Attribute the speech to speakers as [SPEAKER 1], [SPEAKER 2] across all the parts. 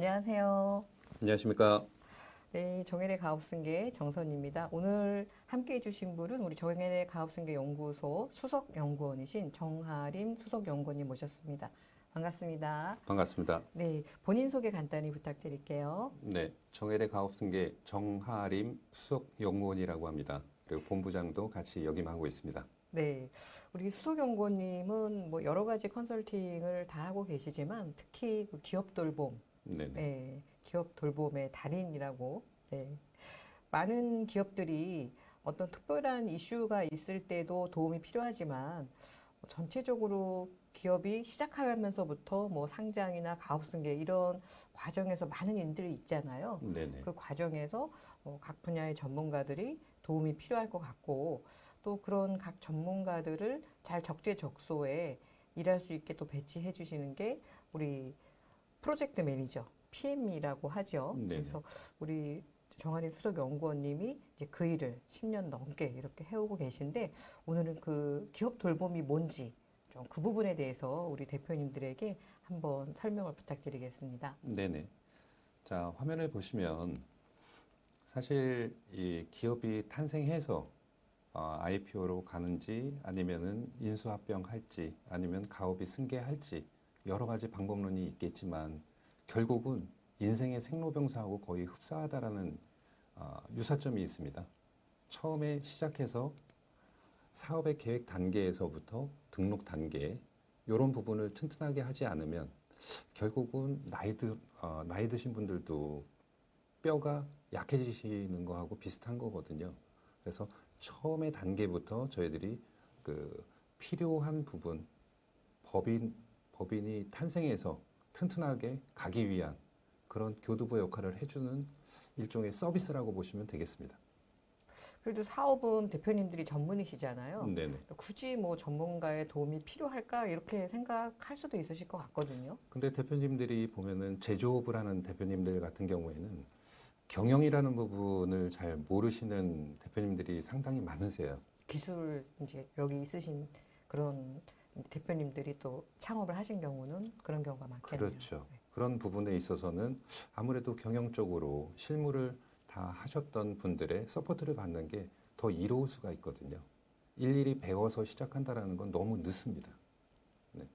[SPEAKER 1] 안녕하세요.
[SPEAKER 2] 안녕하십니까.
[SPEAKER 1] 네, 정현의 가업승계 정선입니다. 오늘 함께 해주신 분은 우리 정현의 가업승계 연구소 수석연구원이신 정하림 수석연구원님 모셨습니다. 반갑습니다.
[SPEAKER 2] 반갑습니다.
[SPEAKER 1] 네, 본인 소개 간단히 부탁드릴게요.
[SPEAKER 2] 네, 정혜래 가업승계 정하림 수석연구원이라고 합니다. 그리고 본부장도 같이 역임하고 있습니다.
[SPEAKER 1] 네, 우리 수석연구원님은 뭐 여러 가지 컨설팅을 다 하고 계시지만 특히 그 기업 돌봄,
[SPEAKER 2] 네네.
[SPEAKER 1] 네, 기업 돌봄의 달인이라고, 네, 많은 기업들이 어떤 특별한 이슈가 있을 때도 도움이 필요하지만 전체적으로 기업이 시작하면서부터 뭐 상장이나 가업승계 이런 과정에서 많은 일들이 있잖아요.
[SPEAKER 2] 네네.
[SPEAKER 1] 그 과정에서 각 분야의 전문가들이 도움이 필요할 것 같고 또 그런 각 전문가들을 잘 적재적소에 일할 수 있게 또 배치해 주시는 게 우리 프로젝트 매니저, PM이라고 하죠.
[SPEAKER 2] 네네.
[SPEAKER 1] 그래서 우리 정한임 수석연구원님이 이제 그 일을 10년 넘게 이렇게 해오고 계신데 오늘은 그 기업 돌봄이 뭔지 좀 그 부분에 대해서 우리 대표님들에게 한번 설명을 부탁드리겠습니다.
[SPEAKER 2] 네네. 자, 화면을 보시면 사실 이 기업이 탄생해서 IPO로 가는지 아니면은 인수합병할지 아니면 가업이 승계할지 여러 가지 방법론이 있겠지만 결국은 인생의 생로병사하고 거의 흡사하다라는 유사점이 있습니다. 처음에 시작해서 사업의 계획 단계에서부터 등록 단계 이런 부분을 튼튼하게 하지 않으면 결국은 나이 드신 분들도 뼈가 약해지시는 거하고 비슷한 거거든요. 그래서 처음의 단계부터 저희들이 그 필요한 부분 법인이 탄생해서 튼튼하게 가기 위한 그런 교두보 역할을 해주는 일종의 서비스라고 보시면 되겠습니다.
[SPEAKER 1] 그래도 사업은 대표님들이 전문이시잖아요.
[SPEAKER 2] 네네.
[SPEAKER 1] 굳이 뭐 전문가의 도움이 필요할까 이렇게 생각할 수도 있으실 것 같거든요.
[SPEAKER 2] 근데 대표님들이 보면은 제조업을 하는 대표님들 같은 경우에는 경영이라는 부분을 잘 모르시는 대표님들이 상당히 많으세요.
[SPEAKER 1] 기술 이제 여기 있으신 그런 대표님들이 또 창업을 하신 경우는 그런 경우가 많겠네요.
[SPEAKER 2] 그렇죠. 그런 부분에 있어서는 아무래도 경영적으로 실무를 다 하셨던 분들의 서포트를 받는 게 더 이로울 수가 있거든요. 일일이 배워서 시작한다라는 건 너무 늦습니다. 네.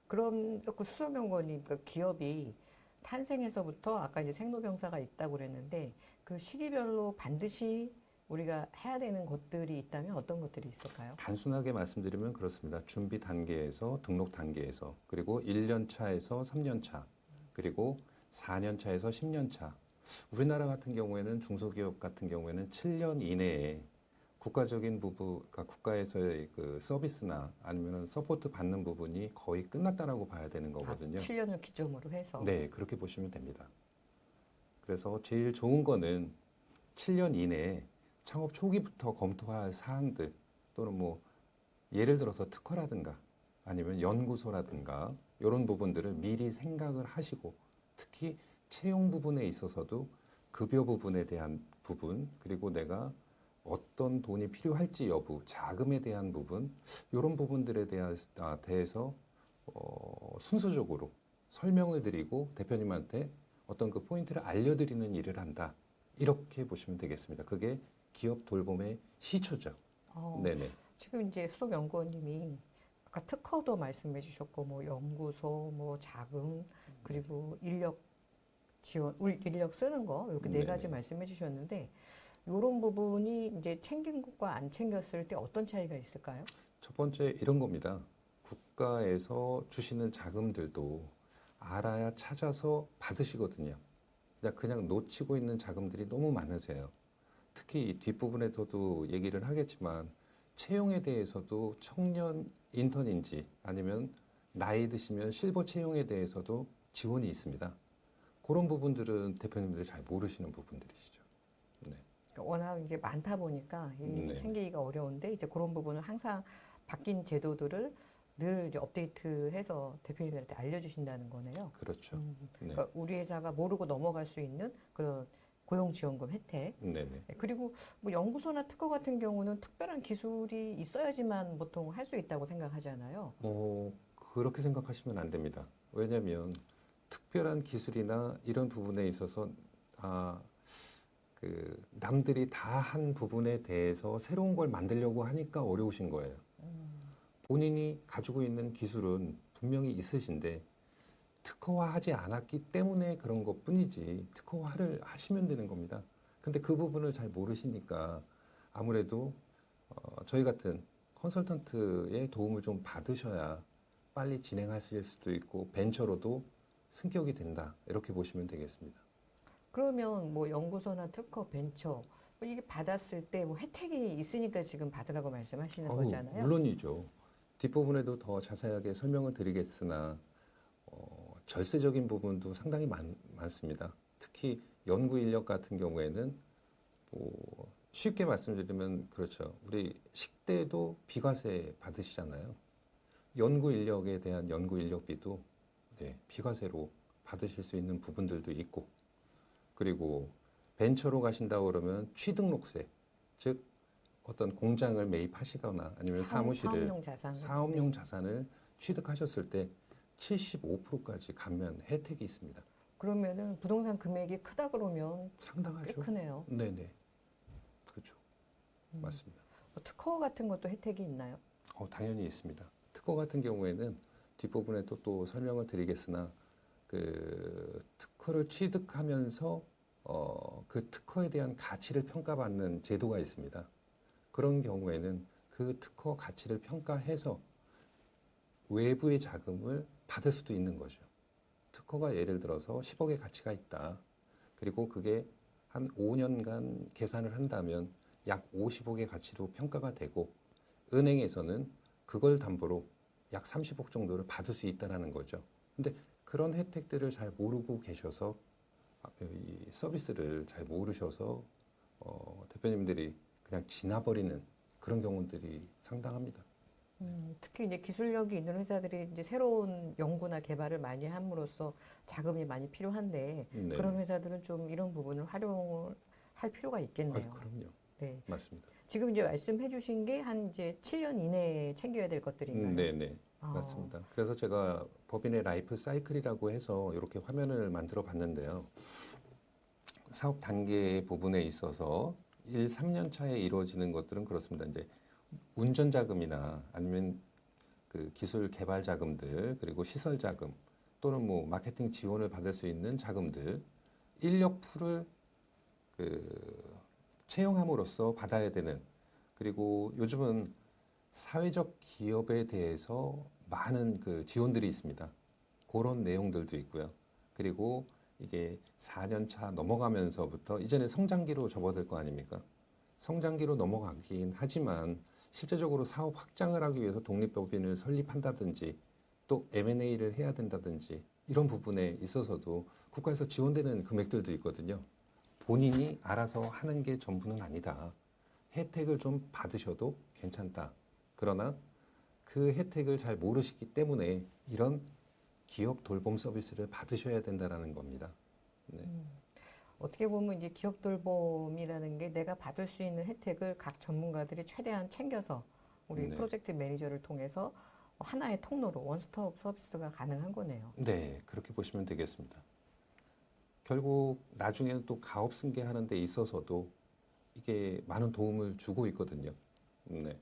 [SPEAKER 1] 그런 그 수소명원이 그 기업이 탄생에서부터 아까 이제 생로병사가 있다고 그랬는데 그 시기별로 반드시 우리가 해야 되는 것들이 있다면 어떤 것들이 있을까요?
[SPEAKER 2] 단순하게 말씀드리면 그렇습니다. 준비 단계에서 등록 단계에서 그리고 1년 차에서 3년 차 그리고 4년 차에서 10년 차 우리나라 같은 경우에는 중소기업 같은 경우에는 7년 이내에 국가적인 부분, 그러니까 국가에서의 그 서비스나 아니면 서포트 받는 부분이 거의 끝났다라고 봐야 되는
[SPEAKER 1] 아,
[SPEAKER 2] 거거든요.
[SPEAKER 1] 7년을 기점으로 해서.
[SPEAKER 2] 네, 그렇게 보시면 됩니다. 그래서 제일 좋은 거는 7년 이내에 창업 초기부터 검토할 사항들 또는 뭐 예를 들어서 특허라든가 아니면 연구소라든가 이런 부분들을 미리 생각을 하시고 특히 채용 부분에 있어서도 급여 부분에 대한 부분 그리고 내가 어떤 돈이 필요할지 여부, 자금에 대한 부분 이런 부분들에 대해서 순서적으로 설명을 드리고 대표님한테 어떤 그 포인트를 알려드리는 일을 한다. 이렇게 보시면 되겠습니다. 그게 기업 돌봄의 시초죠.
[SPEAKER 1] 어,
[SPEAKER 2] 네네.
[SPEAKER 1] 지금 이제 수석연구원님이 아까 특허도 말씀해 주셨고 뭐 연구소, 뭐 자금 그리고 인력 지원, 인력 쓰는 거 이렇게 네 가지
[SPEAKER 2] 네네.
[SPEAKER 1] 말씀해 주셨는데 이런 부분이 이제 챙긴 것과 안 챙겼을 때 어떤 차이가 있을까요?
[SPEAKER 2] 첫 번째 이런 겁니다. 국가에서 주시는 자금들도 알아야 찾아서 받으시거든요. 그냥 놓치고 있는 자금들이 너무 많으세요. 특히 이 뒷부분에서도 얘기를 하겠지만 채용에 대해서도 청년 인턴인지 아니면 나이 드시면 실버 채용에 대해서도 지원이 있습니다. 그런 부분들은 대표님들이 잘 모르시는 부분들이시죠. 네.
[SPEAKER 1] 그러니까 워낙 이제 많다 보니까 이
[SPEAKER 2] 네.
[SPEAKER 1] 챙기기가 어려운데 이제 그런 부분을 항상 바뀐 제도들을 늘 이제 업데이트해서 대표님들한테 알려주신다는 거네요.
[SPEAKER 2] 그렇죠. 네.
[SPEAKER 1] 그러니까 우리 회사가 모르고 넘어갈 수 있는 그런 고용지원금 혜택.
[SPEAKER 2] 네네.
[SPEAKER 1] 네, 그리고 뭐 연구소나 특허 같은 경우는 특별한 기술이 있어야지만 보통 할 수 있다고 생각하잖아요.
[SPEAKER 2] 그렇게 생각하시면 안 됩니다. 왜냐하면 특별한 기술이나 이런 부분에 있어서 남들이 다 한 부분에 대해서 새로운 걸 만들려고 하니까 어려우신 거예요. 본인이 가지고 있는 기술은 분명히 있으신데 특허화하지 않았기 때문에 그런 것뿐이지 특허화를 하시면 되는 겁니다. 근데 그 부분을 잘 모르시니까 아무래도 저희 같은 컨설턴트의 도움을 좀 받으셔야 빨리 진행하실 수도 있고 벤처로도 승격이 된다 이렇게 보시면 되겠습니다.
[SPEAKER 1] 그러면 뭐 연구소나 특허, 벤처 이게 받았을 때 뭐 혜택이 있으니까 지금 받으라고 말씀하시는 거잖아요.
[SPEAKER 2] 물론이죠. 뒷부분에도 더 자세하게 설명을 드리겠으나 절세적인 부분도 상당히 많습니다. 특히 연구 인력 같은 경우에는 뭐 쉽게 말씀드리면 그렇죠. 우리 식대도 비과세 받으시잖아요. 연구 인력에 대한 연구 인력비도 비과세로 받으실 수 있는 부분들도 있고 그리고 벤처로 가신다고 그러면 취등록세, 즉 어떤 공장을 매입하시거나 아니면 사무실을 사업용 자산을 취득하셨을 때 75%까지 감면 혜택이 있습니다.
[SPEAKER 1] 그러면은 부동산 금액이 크다 그러면
[SPEAKER 2] 상당하죠.
[SPEAKER 1] 꽤 크네요.
[SPEAKER 2] 네네. 그렇죠. 맞습니다.
[SPEAKER 1] 특허 같은 것도 혜택이 있나요?
[SPEAKER 2] 당연히 있습니다. 특허 같은 경우에는 뒷부분에 또 설명을 드리겠으나 그 특허를 취득하면서 그 특허에 대한 가치를 평가받는 제도가 있습니다. 그런 경우에는 그 특허 가치를 평가해서 외부의 자금을 받을 수도 있는 거죠. 특허가 예를 들어서 10억의 가치가 있다. 그리고 그게 한 5년간 계산을 한다면 약 50억의 가치로 평가가 되고 은행에서는 그걸 담보로 약 30억 정도를 받을 수 있다는 거죠. 근데 그런 혜택들을 잘 모르고 계셔서 이 서비스를 잘 모르셔서 대표님들이 그냥 지나버리는 그런 경우들이 상당합니다.
[SPEAKER 1] 특히 이제 기술력이 있는 회사들이 이제 새로운 연구나 개발을 많이 함으로써 자금이 많이 필요한데
[SPEAKER 2] 네.
[SPEAKER 1] 그런 회사들은 좀 이런 부분을 활용을 할 필요가 있겠네요.
[SPEAKER 2] 그럼요.
[SPEAKER 1] 네.
[SPEAKER 2] 맞습니다.
[SPEAKER 1] 지금 이제 말씀해 주신 게 한 이제 7년 이내에 챙겨야 될 것들인가요?
[SPEAKER 2] 네네. 맞습니다. 그래서 제가 법인의 라이프 사이클이라고 해서 이렇게 화면을 만들어 봤는데요. 사업 단계 부분에 있어서 1, 3년 차에 이루어지는 것들은 그렇습니다. 이제 운전 자금이나 아니면 그 기술 개발 자금들 그리고 시설 자금 또는 뭐 마케팅 지원을 받을 수 있는 자금들 인력 풀을 그 채용함으로써 받아야 되는 그리고 요즘은 사회적 기업에 대해서 많은 그 지원들이 있습니다. 그런 내용들도 있고요. 그리고 이게 4년 차 넘어가면서부터 이제는 성장기로 접어들 거 아닙니까? 성장기로 넘어가긴 하지만 실제적으로 사업 확장을 하기 위해서 독립법인을 설립한다든지 또 M&A를 해야 된다든지 이런 부분에 있어서도 국가에서 지원되는 금액들도 있거든요. 본인이 알아서 하는 게 전부는 아니다. 혜택을 좀 받으셔도 괜찮다. 그러나 그 혜택을 잘 모르시기 때문에 이런 기업 돌봄 서비스를 받으셔야 된다는 겁니다. 네.
[SPEAKER 1] 어떻게 보면 이제 기업 돌봄이라는 게 내가 받을 수 있는 혜택을 각 전문가들이 최대한 챙겨서 우리
[SPEAKER 2] 네.
[SPEAKER 1] 프로젝트 매니저를 통해서 하나의 통로로 원스톱 서비스가 가능한 거네요.
[SPEAKER 2] 네, 그렇게 보시면 되겠습니다. 결국 나중에는 또 가업 승계하는 데 있어서도 이게 많은 도움을 주고 있거든요. 네.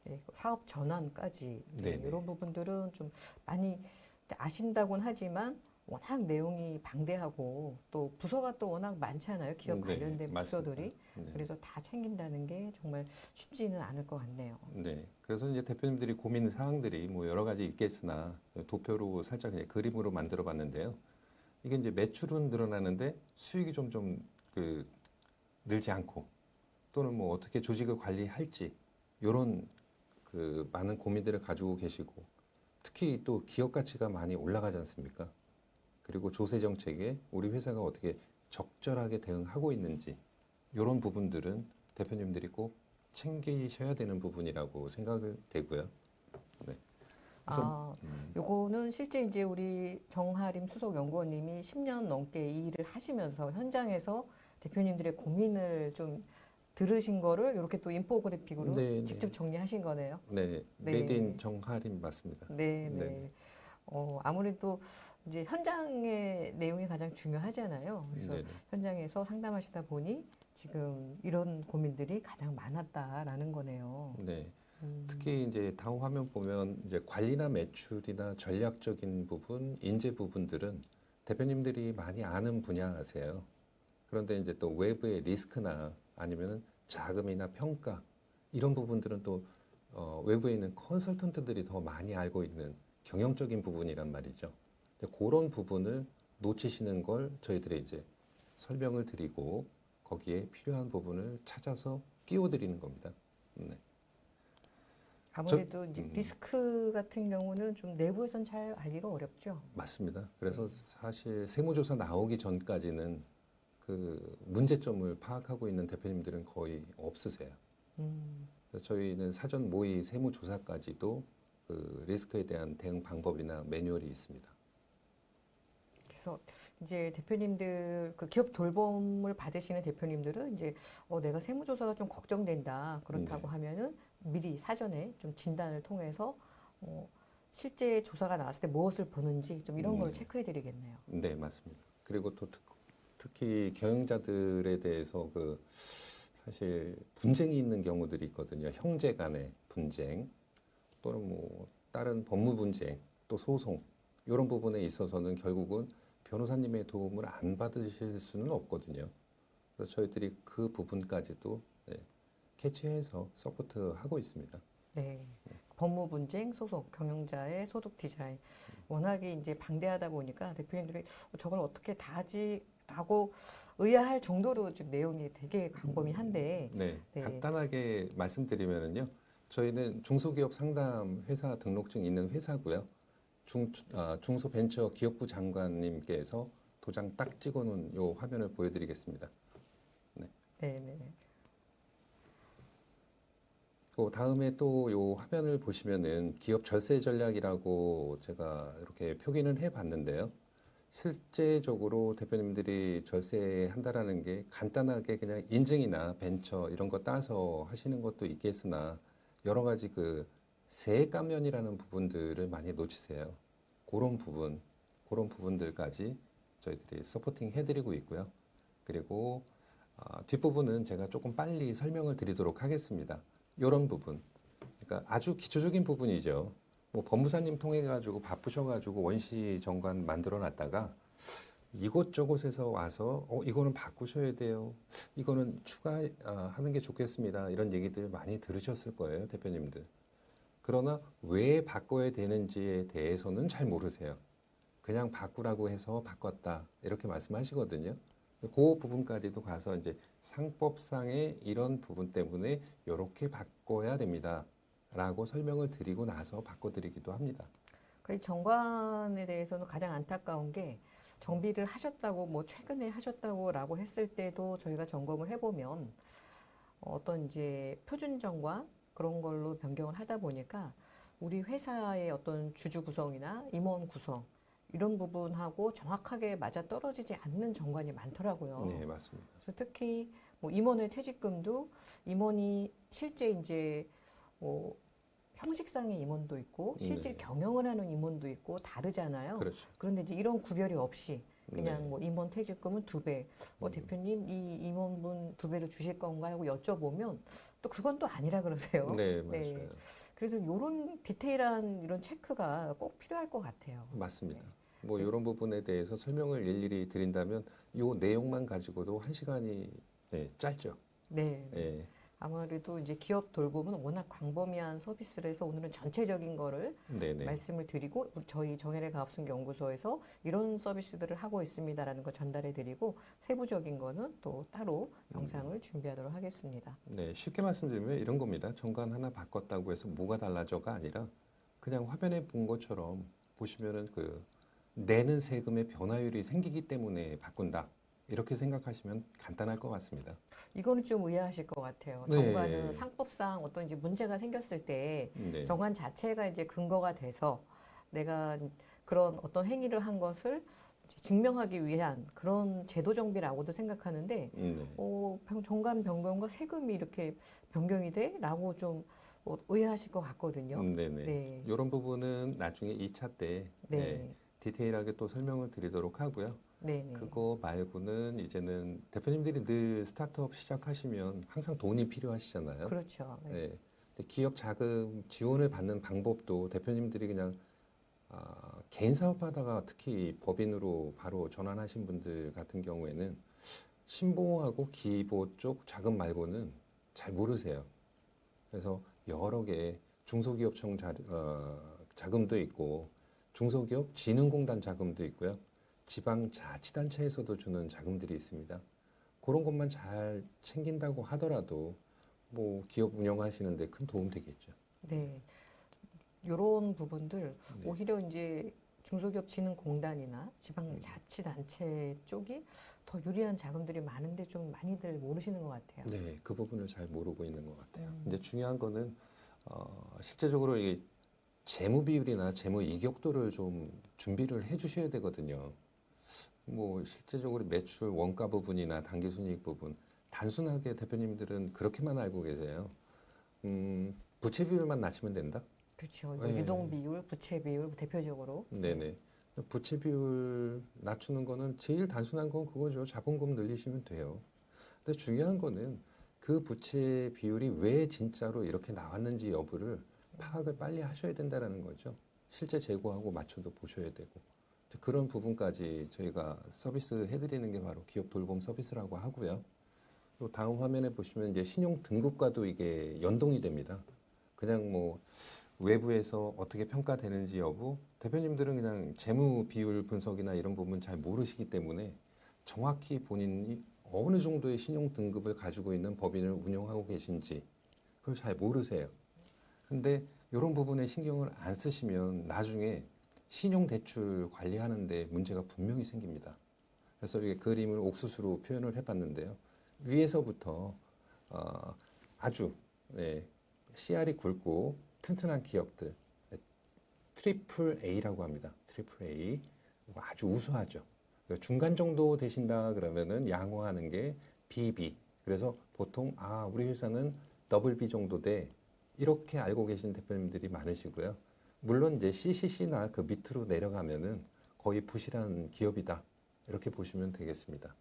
[SPEAKER 1] 네, 사업 전환까지
[SPEAKER 2] 네네.
[SPEAKER 1] 이런 부분들은 좀 많이 아신다곤 하지만 워낙 내용이 방대하고 또 부서가 또 워낙 많잖아요. 기업
[SPEAKER 2] 네,
[SPEAKER 1] 관련된
[SPEAKER 2] 맞습니다.
[SPEAKER 1] 부서들이.
[SPEAKER 2] 네.
[SPEAKER 1] 그래서 다 챙긴다는 게 정말 쉽지는 않을 것 같네요.
[SPEAKER 2] 네. 그래서 이제 대표님들이 고민 사항들이 뭐 여러 가지 있겠으나 도표로 살짝 그냥 그림으로 만들어 봤는데요. 이게 이제 매출은 늘어나는데 수익이 좀 늘지 않고 또는 뭐 어떻게 조직을 관리할지 이런 그 많은 고민들을 가지고 계시고 특히 또 기업 가치가 많이 올라가지 않습니까? 그리고 조세 정책에 우리 회사가 어떻게 적절하게 대응하고 있는지 이런 부분들은 대표님들이 꼭 챙기셔야 되는 부분이라고 생각을 되고요. 네. 그래서
[SPEAKER 1] 요거는 실제 이제 우리 정하림 수석연구원님이 10년 넘게 이 일을 하시면서 현장에서 대표님들의 고민을 좀 들으신 거를 이렇게 또 인포그래픽으로
[SPEAKER 2] 네,
[SPEAKER 1] 직접
[SPEAKER 2] 네.
[SPEAKER 1] 정리하신 거네요.
[SPEAKER 2] 네,
[SPEAKER 1] 네.
[SPEAKER 2] 메이드 인 정하림 맞습니다.
[SPEAKER 1] 네,
[SPEAKER 2] 네,
[SPEAKER 1] 네. 아무래도 이제 현장의 내용이 가장 중요하잖아요. 그래서
[SPEAKER 2] 네네.
[SPEAKER 1] 현장에서 상담하시다 보니 지금 이런 고민들이 가장 많았다라는 거네요.
[SPEAKER 2] 네.
[SPEAKER 1] 음,
[SPEAKER 2] 특히 이제 다음 화면 보면 이제 관리나 매출이나 전략적인 부분, 인재 부분들은 대표님들이 많이 아는 분야세요. 그런데 이제 또 외부의 리스크나 아니면은 자금이나 평가 이런 부분들은 또 외부에 있는 컨설턴트들이 더 많이 알고 있는 경영적인 부분이란 말이죠. 이제 그런 부분을 놓치시는 걸 저희들이 이제 설명을 드리고 거기에 필요한 부분을 찾아서 끼워드리는 겁니다. 네. 저,
[SPEAKER 1] 아무래도 이제 리스크 같은 경우는 좀 내부에선 잘 알기가 어렵죠.
[SPEAKER 2] 맞습니다. 그래서 사실 세무조사 나오기 전까지는 그 문제점을 파악하고 있는 대표님들은 거의 없으세요.
[SPEAKER 1] 음,
[SPEAKER 2] 그래서 저희는 사전 모의 세무조사까지도 그 리스크에 대한 대응 방법이나 매뉴얼이 있습니다.
[SPEAKER 1] 그래서 이제 대표님들 그 기업 돌봄을 받으시는 대표님들은 이제 내가 세무조사가 좀 걱정된다 그렇다고
[SPEAKER 2] 네.
[SPEAKER 1] 하면은 미리 사전에 좀 진단을 통해서 어, 실제 조사가 나왔을 때 무엇을 보는지 좀 이런 걸
[SPEAKER 2] 네.
[SPEAKER 1] 체크해 드리겠네요.
[SPEAKER 2] 네, 맞습니다. 그리고 또 특히 경영자들에 대해서 그 사실 분쟁이 있는 경우들이 있거든요. 형제 간의 분쟁 또는 뭐 다른 법무 분쟁 또 소송 이런 부분에 있어서는 결국은 변호사님의 도움을 안 받으실 수는 없거든요. 그래서 저희들이 그 부분까지도 네, 캐치해서 서포트하고 있습니다.
[SPEAKER 1] 네. 법무 분쟁, 소송, 경영자의 소득 디자인. 워낙에 이제 방대하다 보니까 대표님들이 저걸 어떻게 다 하지라고 의아할 정도로 좀 내용이 되게 광범위한데,
[SPEAKER 2] 네,
[SPEAKER 1] 네.
[SPEAKER 2] 간단하게 말씀드리면은요. 저희는 중소기업 상담 회사 등록증 있는 회사고요. 중소벤처기업부 장관님께서 도장 딱 찍어놓은 요 화면을 보여드리겠습니다. 네.
[SPEAKER 1] 네, 네.
[SPEAKER 2] 그 다음에 또 요 화면을 보시면은 기업 절세 전략이라고 제가 이렇게 표기는 해봤는데요. 실제적으로 대표님들이 절세한다라는 게 간단하게 그냥 인증이나 벤처 이런 거 따서 하시는 것도 있겠으나 여러 가지 그 세액 감면이라는 부분들을 많이 놓치세요. 그런 부분들까지 저희들이 서포팅 해드리고 있고요. 그리고 뒷부분은 제가 조금 빨리 설명을 드리도록 하겠습니다. 이런 부분, 그러니까 아주 기초적인 부분이죠. 뭐 법무사님 통해 가지고 바쁘셔가지고 원시 정관 만들어 놨다가 이곳저곳에서 와서 이거는 바꾸셔야 돼요. 이거는 추가하는 게 좋겠습니다. 이런 얘기들 많이 들으셨을 거예요, 대표님들. 그러나 왜 바꿔야 되는지에 대해서는 잘 모르세요. 그냥 바꾸라고 해서 바꿨다. 이렇게 말씀하시거든요. 그 부분까지도 가서 이제 상법상의 이런 부분 때문에 이렇게 바꿔야 됩니다. 라고 설명을 드리고 나서 바꿔드리기도 합니다.
[SPEAKER 1] 그 정관에 대해서는 가장 안타까운 게 정비를 하셨다고 뭐 최근에 하셨다고라고 했을 때도 저희가 점검을 해보면 어떤 이제 표준 정관 그런 걸로 변경을 하다 보니까 우리 회사의 어떤 주주 구성이나 임원 구성 이런 부분하고 정확하게 맞아 떨어지지 않는 정관이 많더라고요.
[SPEAKER 2] 네, 맞습니다.
[SPEAKER 1] 그래서 특히 뭐 임원의 퇴직금도 임원이 실제 이제 뭐 형식상의 임원도 있고 실제
[SPEAKER 2] 네,
[SPEAKER 1] 경영을 하는 임원도 있고 다르잖아요.
[SPEAKER 2] 그렇죠.
[SPEAKER 1] 그런데 이제 이런 구별이 없이 그냥
[SPEAKER 2] 네,
[SPEAKER 1] 뭐 임원 퇴직금은 2배, 대표님 이 임원분 2배를 주실 건가 하고 여쭤보면 또 그건 또 아니라 그러세요.
[SPEAKER 2] 네,
[SPEAKER 1] 네.
[SPEAKER 2] 맞아요.
[SPEAKER 1] 그래서 이런 디테일한 이런 체크가 꼭 필요할 것 같아요.
[SPEAKER 2] 맞습니다.
[SPEAKER 1] 네.
[SPEAKER 2] 뭐
[SPEAKER 1] 네.
[SPEAKER 2] 이런 부분에 대해서 설명을 일일이 드린다면 이 내용만 가지고도 한 시간이 네, 짧죠.
[SPEAKER 1] 네.
[SPEAKER 2] 예,
[SPEAKER 1] 아무래도 이제 기업 돌봄은 워낙 광범위한 서비스를 해서 오늘은 전체적인 거를
[SPEAKER 2] 네, 네,
[SPEAKER 1] 말씀을 드리고 저희 정혜래 가업승 연구소에서 이런 서비스들을 하고 있습니다라는 거 전달해 드리고 세부적인 거는 또 따로 영상을 준비하도록 하겠습니다.
[SPEAKER 2] 네. 쉽게 말씀드리면 이런 겁니다. 정관 하나 바꿨다고 해서 뭐가 달라져가 아니라 그냥 화면에 본 것처럼 보시면은 그 내는 세금의 변화율이 생기기 때문에 바꾼다. 이렇게 생각하시면 간단할 것 같습니다.
[SPEAKER 1] 이거는 좀 의아하실 것 같아요. 정관은
[SPEAKER 2] 네,
[SPEAKER 1] 상법상 어떤 이제 문제가 생겼을 때
[SPEAKER 2] 네,
[SPEAKER 1] 정관 자체가 이제 근거가 돼서 내가 그런 어떤 행위를 한 것을 이제 증명하기 위한 그런 제도 정비라고도 생각하는데
[SPEAKER 2] 네,
[SPEAKER 1] 정관 변경과 세금이 이렇게 변경이 돼? 라고 좀 의아하실 것 같거든요.
[SPEAKER 2] 네네.
[SPEAKER 1] 네,
[SPEAKER 2] 이런 부분은 나중에 2차 때
[SPEAKER 1] 네,
[SPEAKER 2] 디테일하게 또 설명을 드리도록 하고요.
[SPEAKER 1] 네, 네.
[SPEAKER 2] 그거 말고는 이제는 대표님들이 늘 스타트업 시작하시면 항상 돈이 필요하시잖아요.
[SPEAKER 1] 그렇죠. 네.
[SPEAKER 2] 네. 근데 기업 자금 지원을 받는 방법도 대표님들이 그냥 개인 사업하다가 특히 법인으로 바로 전환하신 분들 같은 경우에는 신보하고 기보 쪽 자금 말고는 잘 모르세요. 그래서 여러 개 중소기업청 자금도 있고 중소기업 진흥공단 자금도 있고요. 지방자치단체에서도 주는 자금들이 있습니다. 그런 것만 잘 챙긴다고 하더라도 뭐 기업 운영하시는데 큰 도움 되겠죠.
[SPEAKER 1] 네. 이런 부분들
[SPEAKER 2] 네.
[SPEAKER 1] 오히려 이제 중소기업진흥공단이나 지방자치단체 쪽이 더 유리한 자금들이 많은데 좀 많이들 모르시는 것 같아요.
[SPEAKER 2] 네, 그 부분을 잘 모르고 있는 것 같아요.
[SPEAKER 1] 음,
[SPEAKER 2] 근데 중요한 거는 실제적으로 이 재무 비율이나 재무 이격도를 좀 준비를 해 주셔야 되거든요. 뭐 실제적으로 매출 원가 부분이나 당기순이익 부분 단순하게 대표님들은 그렇게만 알고 계세요. 부채 비율만 낮추면 된다?
[SPEAKER 1] 그렇죠. 뭐
[SPEAKER 2] 네.
[SPEAKER 1] 유동 비율, 부채 비율 대표적으로. 네.
[SPEAKER 2] 네네. 부채 비율 낮추는 거는 제일 단순한 건 그거죠. 자본금 늘리시면 돼요. 근데 중요한 거는 그 부채 비율이 왜 진짜로 이렇게 나왔는지 여부를 파악을 빨리 하셔야 된다라는 거죠. 실제 재고하고 맞춰도 보셔야 되고. 그런 부분까지 저희가 서비스 해드리는 게 바로 기업 돌봄 서비스라고 하고요. 또 다음 화면에 보시면 이제 신용 등급과도 이게 연동이 됩니다. 그냥 뭐 외부에서 어떻게 평가되는지 여부, 대표님들은 그냥 재무 비율 분석이나 이런 부분 잘 모르시기 때문에 정확히 본인이 어느 정도의 신용 등급을 가지고 있는 법인을 운영하고 계신지 그걸 잘 모르세요. 근데 이런 부분에 신경을 안 쓰시면 나중에 신용 대출 관리하는데 문제가 분명히 생깁니다. 그래서 이 그림을 옥수수로 표현을 해봤는데요. 위에서부터 어, 아주 CR이 굵고 튼튼한 기업들 트리플 A라고 합니다. 트리플 A 아주 우수하죠. 중간 정도 되신다 그러면은 양호하는 게 BB. 그래서 보통 우리 회사는 더블 B 정도 돼 이렇게 알고 계신 대표님들이 많으시고요. 물론 이제 CCC나 그 밑으로 내려가면은 거의 부실한 기업이다 이렇게 보시면 되겠습니다.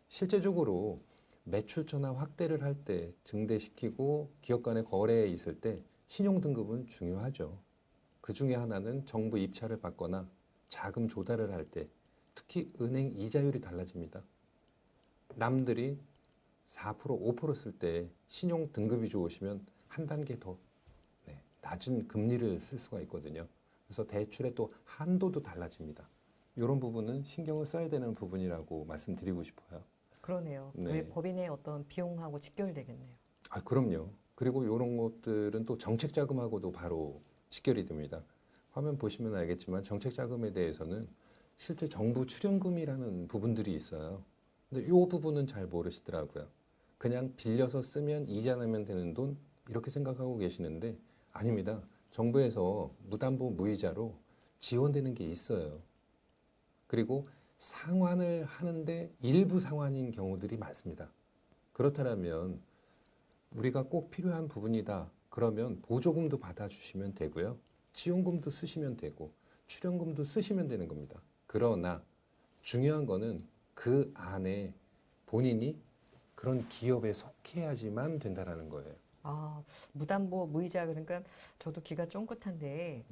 [SPEAKER 2] 실제적으로 매출처나 확대를 할 때 증대시키고 기업 간의 거래에 있을 때 신용 등급은 중요하죠. 그 중에 하나는 정부 입찰을 받거나 자금 조달을 할 때 특히 은행 이자율이 달라집니다. 남들이 4%, 5%쓸 때 신용 등급이 좋으시면 한 단계 더 낮은 금리를 쓸 수가 있거든요. 그래서 대출의 또 한도도 달라집니다. 이런 부분은 신경을 써야 되는 부분이라고 말씀드리고 싶어요.
[SPEAKER 1] 그러네요.
[SPEAKER 2] 네.
[SPEAKER 1] 법인의 어떤 비용하고 직결되겠네요.
[SPEAKER 2] 그럼요. 그리고 이런 것들은 또 정책 자금하고도 바로 직결이 됩니다. 화면 보시면 알겠지만 정책 자금에 대해서는 실제 정부 출연금이라는 부분들이 있어요. 근데 이 부분은 잘 모르시더라고요. 그냥 빌려서 쓰면 이자 내면 되는 돈 이렇게 생각하고 계시는데 아닙니다. 정부에서 무담보 무이자로 지원되는 게 있어요. 그리고 상환을 하는데 일부 상환인 경우들이 많습니다. 그렇다면 우리가 꼭 필요한 부분이다. 그러면 보조금도 받아주시면 되고요. 지원금도 쓰시면 되고 출연금도 쓰시면 되는 겁니다. 그러나 중요한 거는 그 안에 본인이 그런 기업에 속해야지만 된다라는 거예요.
[SPEAKER 1] 무담보 무이자 그러니까 저도 귀가 쫑긋한데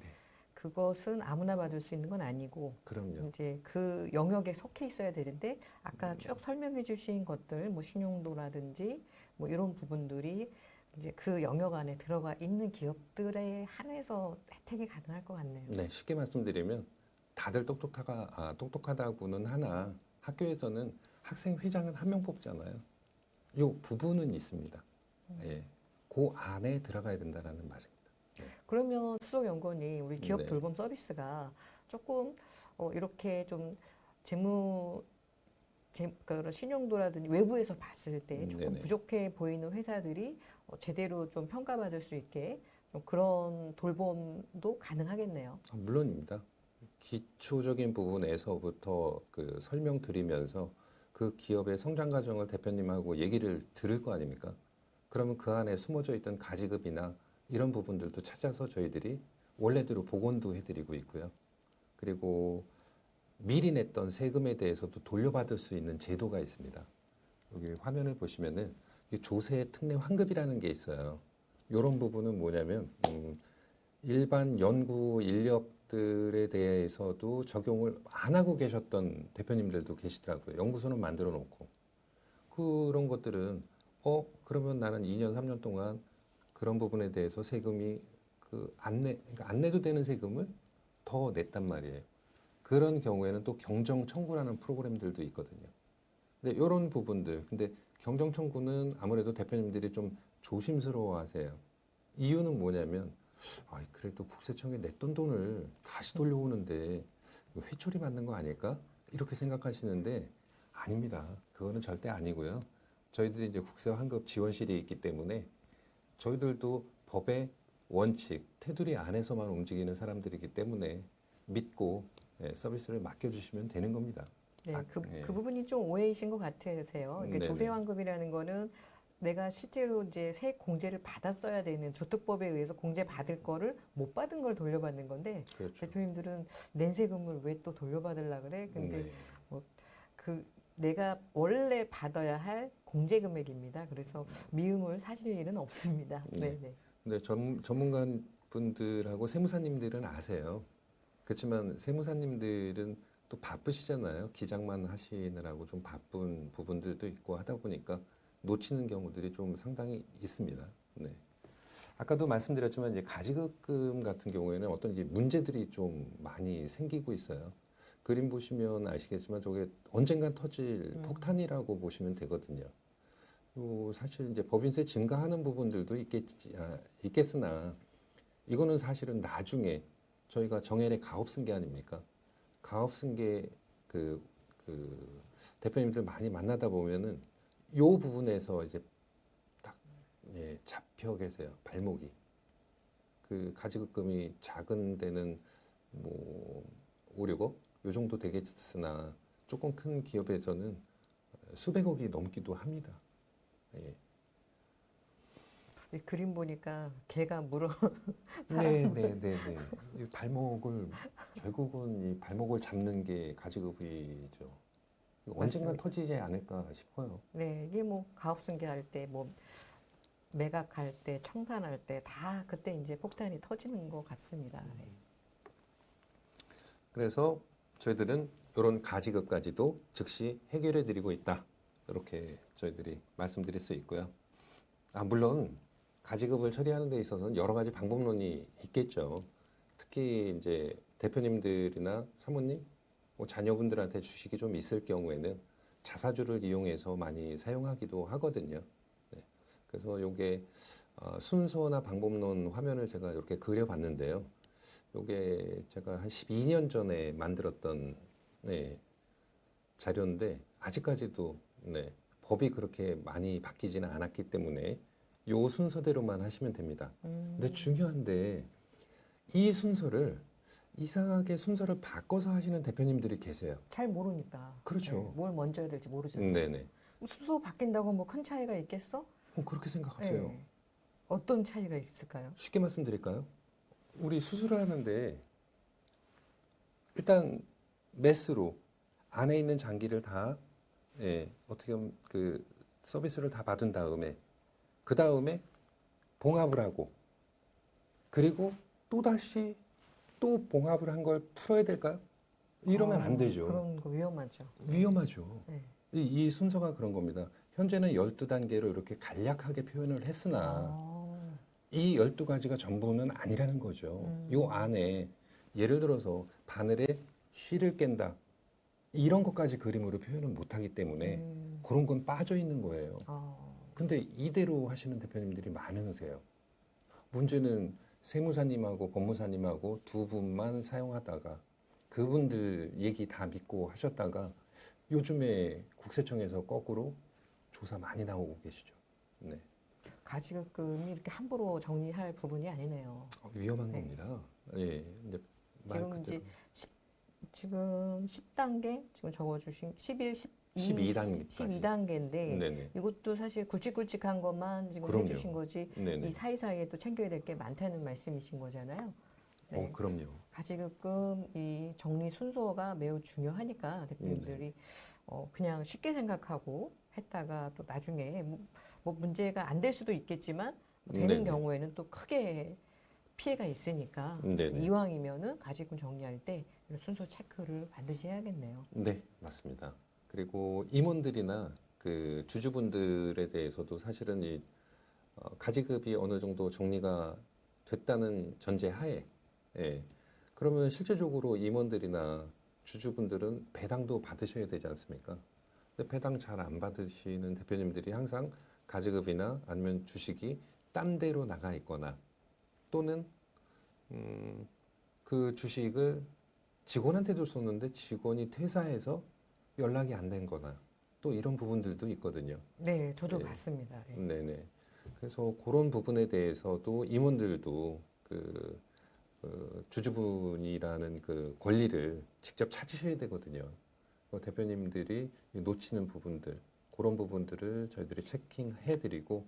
[SPEAKER 1] 그것은 아무나 받을 수 있는 건 아니고
[SPEAKER 2] 그럼요.
[SPEAKER 1] 이제 그 영역에 속해 있어야 되는데 아까 쭉 설명해 주신 것들 뭐 신용도라든지 뭐 이런 부분들이 이제 그 영역 안에 들어가 있는 기업들에 한해서 혜택이 가능할 것 같네요.
[SPEAKER 2] 네, 쉽게 말씀드리면 다들 똑똑하다고는 하나 학교에서는 학생 회장은 한 명 뽑잖아요. 이 부분은 있습니다. 예, 그 안에 들어가야 된다라는 말입니다.
[SPEAKER 1] 그러면 수석연구원이 우리 기업
[SPEAKER 2] 네.
[SPEAKER 1] 돌봄 서비스가 조금 이렇게 좀 재무 그러니까 신용도라든지 외부에서 봤을 때 조금
[SPEAKER 2] 네네.
[SPEAKER 1] 부족해 보이는 회사들이 제대로 좀 평가받을 수 있게 좀 그런 돌봄도 가능하겠네요.
[SPEAKER 2] 물론입니다. 기초적인 부분에서부터 그 설명드리면서 그 기업의 성장 과정을 대표님하고 얘기를 들을 거 아닙니까? 그러면 그 안에 숨어져 있던 가지급이나 이런 부분들도 찾아서 저희들이 원래대로 복원도 해드리고 있고요. 그리고 미리 냈던 세금에 대해서도 돌려받을 수 있는 제도가 있습니다. 여기 화면을 보시면은 이 조세 특례 환급이라는 게 있어요. 이런 부분은 뭐냐면 일반 연구 인력들에 대해서도 적용을 안 하고 계셨던 대표님들도 계시더라고요. 연구소는 만들어 놓고 그런 것들은 그러면 나는 2년 3년 동안 그런 부분에 대해서 세금이 그러니까 안 내도 되는 세금을 더 냈단 말이에요. 그런 경우에는 또 경정 청구라는 프로그램들도 있거든요. 근데 이런 부분들, 근데 경정 청구는 아무래도 대표님들이 좀 조심스러워하세요. 이유는 뭐냐면, 그래도 국세청에 냈던 돈을 다시 돌려오는데 이거 회초리 맞는 거 아닐까? 이렇게 생각하시는데 아닙니다. 그거는 절대 아니고요. 저희들이 이제 국세 환급 지원실이 있기 때문에 저희들도 법의 원칙, 테두리 안에서만 움직이는 사람들이기 때문에 믿고 서비스를 맡겨주시면 되는 겁니다.
[SPEAKER 1] 네, 그 부분이 좀 오해이신 것 같으세요. 그러니까
[SPEAKER 2] 네네.
[SPEAKER 1] 조세환급이라는 거는 내가 실제로 이제 세액 공제를 받았어야 되는 조특법에 의해서 공제 받을 거를 못 받은 걸 돌려받는 건데
[SPEAKER 2] 그렇죠.
[SPEAKER 1] 대표님들은 낸 세금을 왜 또 돌려받으려 그래? 근데
[SPEAKER 2] 네.
[SPEAKER 1] 그 내가 원래 받아야 할 공제 금액입니다. 그래서 미움을 사실 일은 없습니다.
[SPEAKER 2] 네.
[SPEAKER 1] 네, 네.
[SPEAKER 2] 근데 전문가 분들하고 세무사님들은 아세요. 그렇지만 세무사님들은 또 바쁘시잖아요. 기장만 하시느라고 좀 바쁜 부분들도 있고 하다 보니까 놓치는 경우들이 좀 상당히 있습니다. 네. 아까도 말씀드렸지만 이제 가지급금 같은 경우에는 어떤 이제 문제들이 좀 많이 생기고 있어요. 그림 보시면 아시겠지만 저게 언젠간 터질 폭탄이라고 보시면 되거든요. 사실 이제 법인세 증가하는 부분들도 있겠으나 이거는 사실은 나중에 저희가 정액의 가업승계 아닙니까? 가업승계 그 대표님들 많이 만나다 보면은 요 부분에서 이제 딱 잡혀 계세요. 발목이. 그 가지급금이 작은 데는 뭐 5, 6억 요 정도 되겠으나 조금 큰 기업에서는 수백억이 넘기도 합니다. 예.
[SPEAKER 1] 이 그림 보니까 개가 물어
[SPEAKER 2] 네, 네, 네, 네. 이 발목을 결국은 이 발목을 잡는 게 가지급이죠. 언젠간
[SPEAKER 1] 맞습니다.
[SPEAKER 2] 터지지 않을까 싶어요.
[SPEAKER 1] 네, 이게 뭐 가업승계 할 때, 뭐 매각할 때, 청산할 때 다 그때 이제 폭탄이 터지는 것 같습니다. 네.
[SPEAKER 2] 그래서 저희들은 이런 가지급까지도 즉시 해결해 드리고 있다. 이렇게 저희들이 말씀드릴 수 있고요. 물론 가지급을 처리하는 데 있어서는 여러 가지 방법론이 있겠죠. 특히 이제 대표님들이나 사모님, 뭐 자녀분들한테 주식이 좀 있을 경우에는 자사주를 이용해서 많이 사용하기도 하거든요. 네. 그래서 요게 순서나 방법론 화면을 제가 이렇게 그려봤는데요. 요게 제가 한 12년 전에 만들었던 자료인데 아직까지도 법이 그렇게 많이 바뀌지는 않았기 때문에 요 순서대로만 하시면 됩니다. 근데 중요한데 이 순서를 이상하게 순서를 바꿔서 하시는 대표님들이 계세요.
[SPEAKER 1] 잘 모르니까.
[SPEAKER 2] 그렇죠.
[SPEAKER 1] 네, 뭘 먼저 해야 될지 모르잖아요.
[SPEAKER 2] 네네.
[SPEAKER 1] 순서 바뀐다고 뭐 큰 차이가 있겠어?
[SPEAKER 2] 그렇게 생각하세요.
[SPEAKER 1] 네. 어떤 차이가 있을까요?
[SPEAKER 2] 쉽게 말씀드릴까요? 우리 수술을 하는데 일단 메스로 안에 있는 장기를 다 어떻게 보면 그 서비스를 다 받은 다음에 그 다음에 봉합을 하고 그리고 또 다시 또 봉합을 한 걸 풀어야 될까요? 이러면 안 되죠.
[SPEAKER 1] 그런 거 위험하죠.
[SPEAKER 2] 위험하죠.
[SPEAKER 1] 네.
[SPEAKER 2] 이 순서가 그런 겁니다. 현재는 12단계로 이렇게 간략하게 표현을 했으나 이 12가지가 전부는 아니라는 거죠. 요 안에 예를 들어서 바늘에 쉬를 깬다. 이런 것까지 그림으로 표현을 못하기 때문에 그런 건 빠져 있는 거예요. 근데 이대로 하시는 대표님들이 많으세요. 문제는 세무사님하고 법무사님하고 두 분만 사용하다가 그분들 얘기 다 믿고 하셨다가 요즘에 국세청에서 거꾸로 조사 많이 나오고 계시죠. 네.
[SPEAKER 1] 가지급금이 이렇게 함부로 정리할 부분이 아니네요.
[SPEAKER 2] 위험한
[SPEAKER 1] 네.
[SPEAKER 2] 겁니다. 예. 이제 말
[SPEAKER 1] 지금
[SPEAKER 2] 그대로.
[SPEAKER 1] 이제 지금 10단계 지금 적어주신 11,
[SPEAKER 2] 12단계까지.
[SPEAKER 1] 12단계인데
[SPEAKER 2] 네네.
[SPEAKER 1] 이것도 사실 굵직굵직한 것만 지금
[SPEAKER 2] 그럼요.
[SPEAKER 1] 해주신 거지
[SPEAKER 2] 네네.
[SPEAKER 1] 이 사이사이에 또 챙겨야 될 게 많다는 말씀이신 거잖아요. 네.
[SPEAKER 2] 그럼요.
[SPEAKER 1] 가지급금 이 정리 순서가 매우 중요하니까 대표님들이 그냥 쉽게 생각하고 했다가 또 나중에 뭐 문제가 안 될 수도 있겠지만 되는
[SPEAKER 2] 네네.
[SPEAKER 1] 경우에는 또 크게 피해가 있으니까
[SPEAKER 2] 네네.
[SPEAKER 1] 이왕이면은 가지금 정리할 때 이런 순서 체크를 반드시 해야겠네요.
[SPEAKER 2] 네, 맞습니다. 그리고 임원들이나 그 주주분들에 대해서도 사실은 이 가지급이 어느 정도 정리가 됐다는 전제 하에, 예. 그러면 실제적으로 임원들이나 주주분들은 배당도 받으셔야 되지 않습니까? 근데 배당 잘 안 받으시는 대표님들이 항상 가지급이나 아니면 주식이 딴 데로 나가 있거나 또는 그 주식을 직원한테도 줬는데 직원이 퇴사해서 연락이 안 된 거나 또 이런 부분들도 있거든요.
[SPEAKER 1] 네, 저도
[SPEAKER 2] 네.
[SPEAKER 1] 봤습니다. 네.
[SPEAKER 2] 네네. 그래서 그런 부분에 대해서도 임원들도 주주분이라는 그 권리를 직접 찾으셔야 되거든요. 대표님들이 놓치는 부분들, 그런 부분들을 저희들이 체킹해드리고,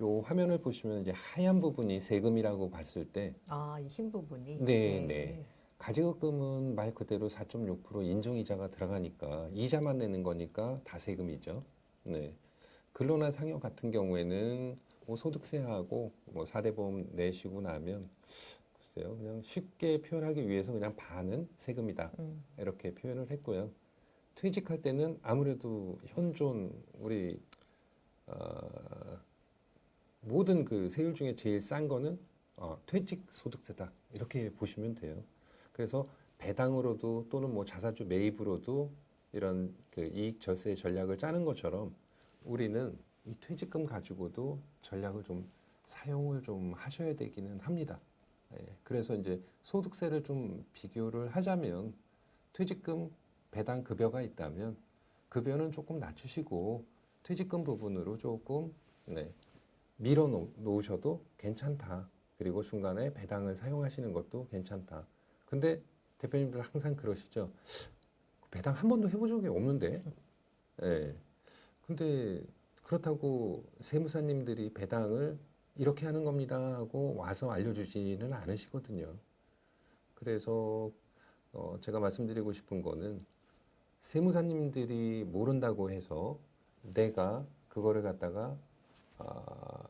[SPEAKER 2] 요 화면을 보시면 이제 하얀 부분이 세금이라고 봤을 때,
[SPEAKER 1] 아, 이 흰 부분이.
[SPEAKER 2] 네. 가지급금은 말 그대로 4.6% 인정이자가 들어가니까 이자만 내는 거니까 다 세금이죠. 네. 근로나 상여 같은 경우에는 뭐 소득세하고 뭐 4대 보험 내시고 나면 글쎄요. 그냥 쉽게 표현하기 위해서 그냥 반은 세금이다. 이렇게 표현을 했고요. 퇴직할 때는 아무래도 현존 우리 모든 그 세율 중에 제일 싼 거는 퇴직 소득세다. 이렇게 보시면 돼요. 그래서 배당으로도 또는 뭐 자사주 매입으로도 이런 그 이익 절세 전략을 짜는 것처럼 우리는 이 퇴직금 가지고도 전략을 좀 사용을 좀 하셔야 되기는 합니다. 예, 그래서 이제 소득세를 좀 비교를 하자면 퇴직금 배당 급여가 있다면 급여는 조금 낮추시고 퇴직금 부분으로 조금 밀어 놓으셔도 괜찮다. 그리고 중간에 배당을 사용하시는 것도 괜찮다. 근데 대표님들 항상 그러시죠. 배당 한 번도 해본 적이 없는데. 예. 근데 그렇다고 세무사님들이 배당을 이렇게 하는 겁니다 하고 와서 알려주지는 않으시거든요. 그래서 제가 말씀드리고 싶은 거는 세무사님들이 모른다고 해서 내가 그거를 갖다가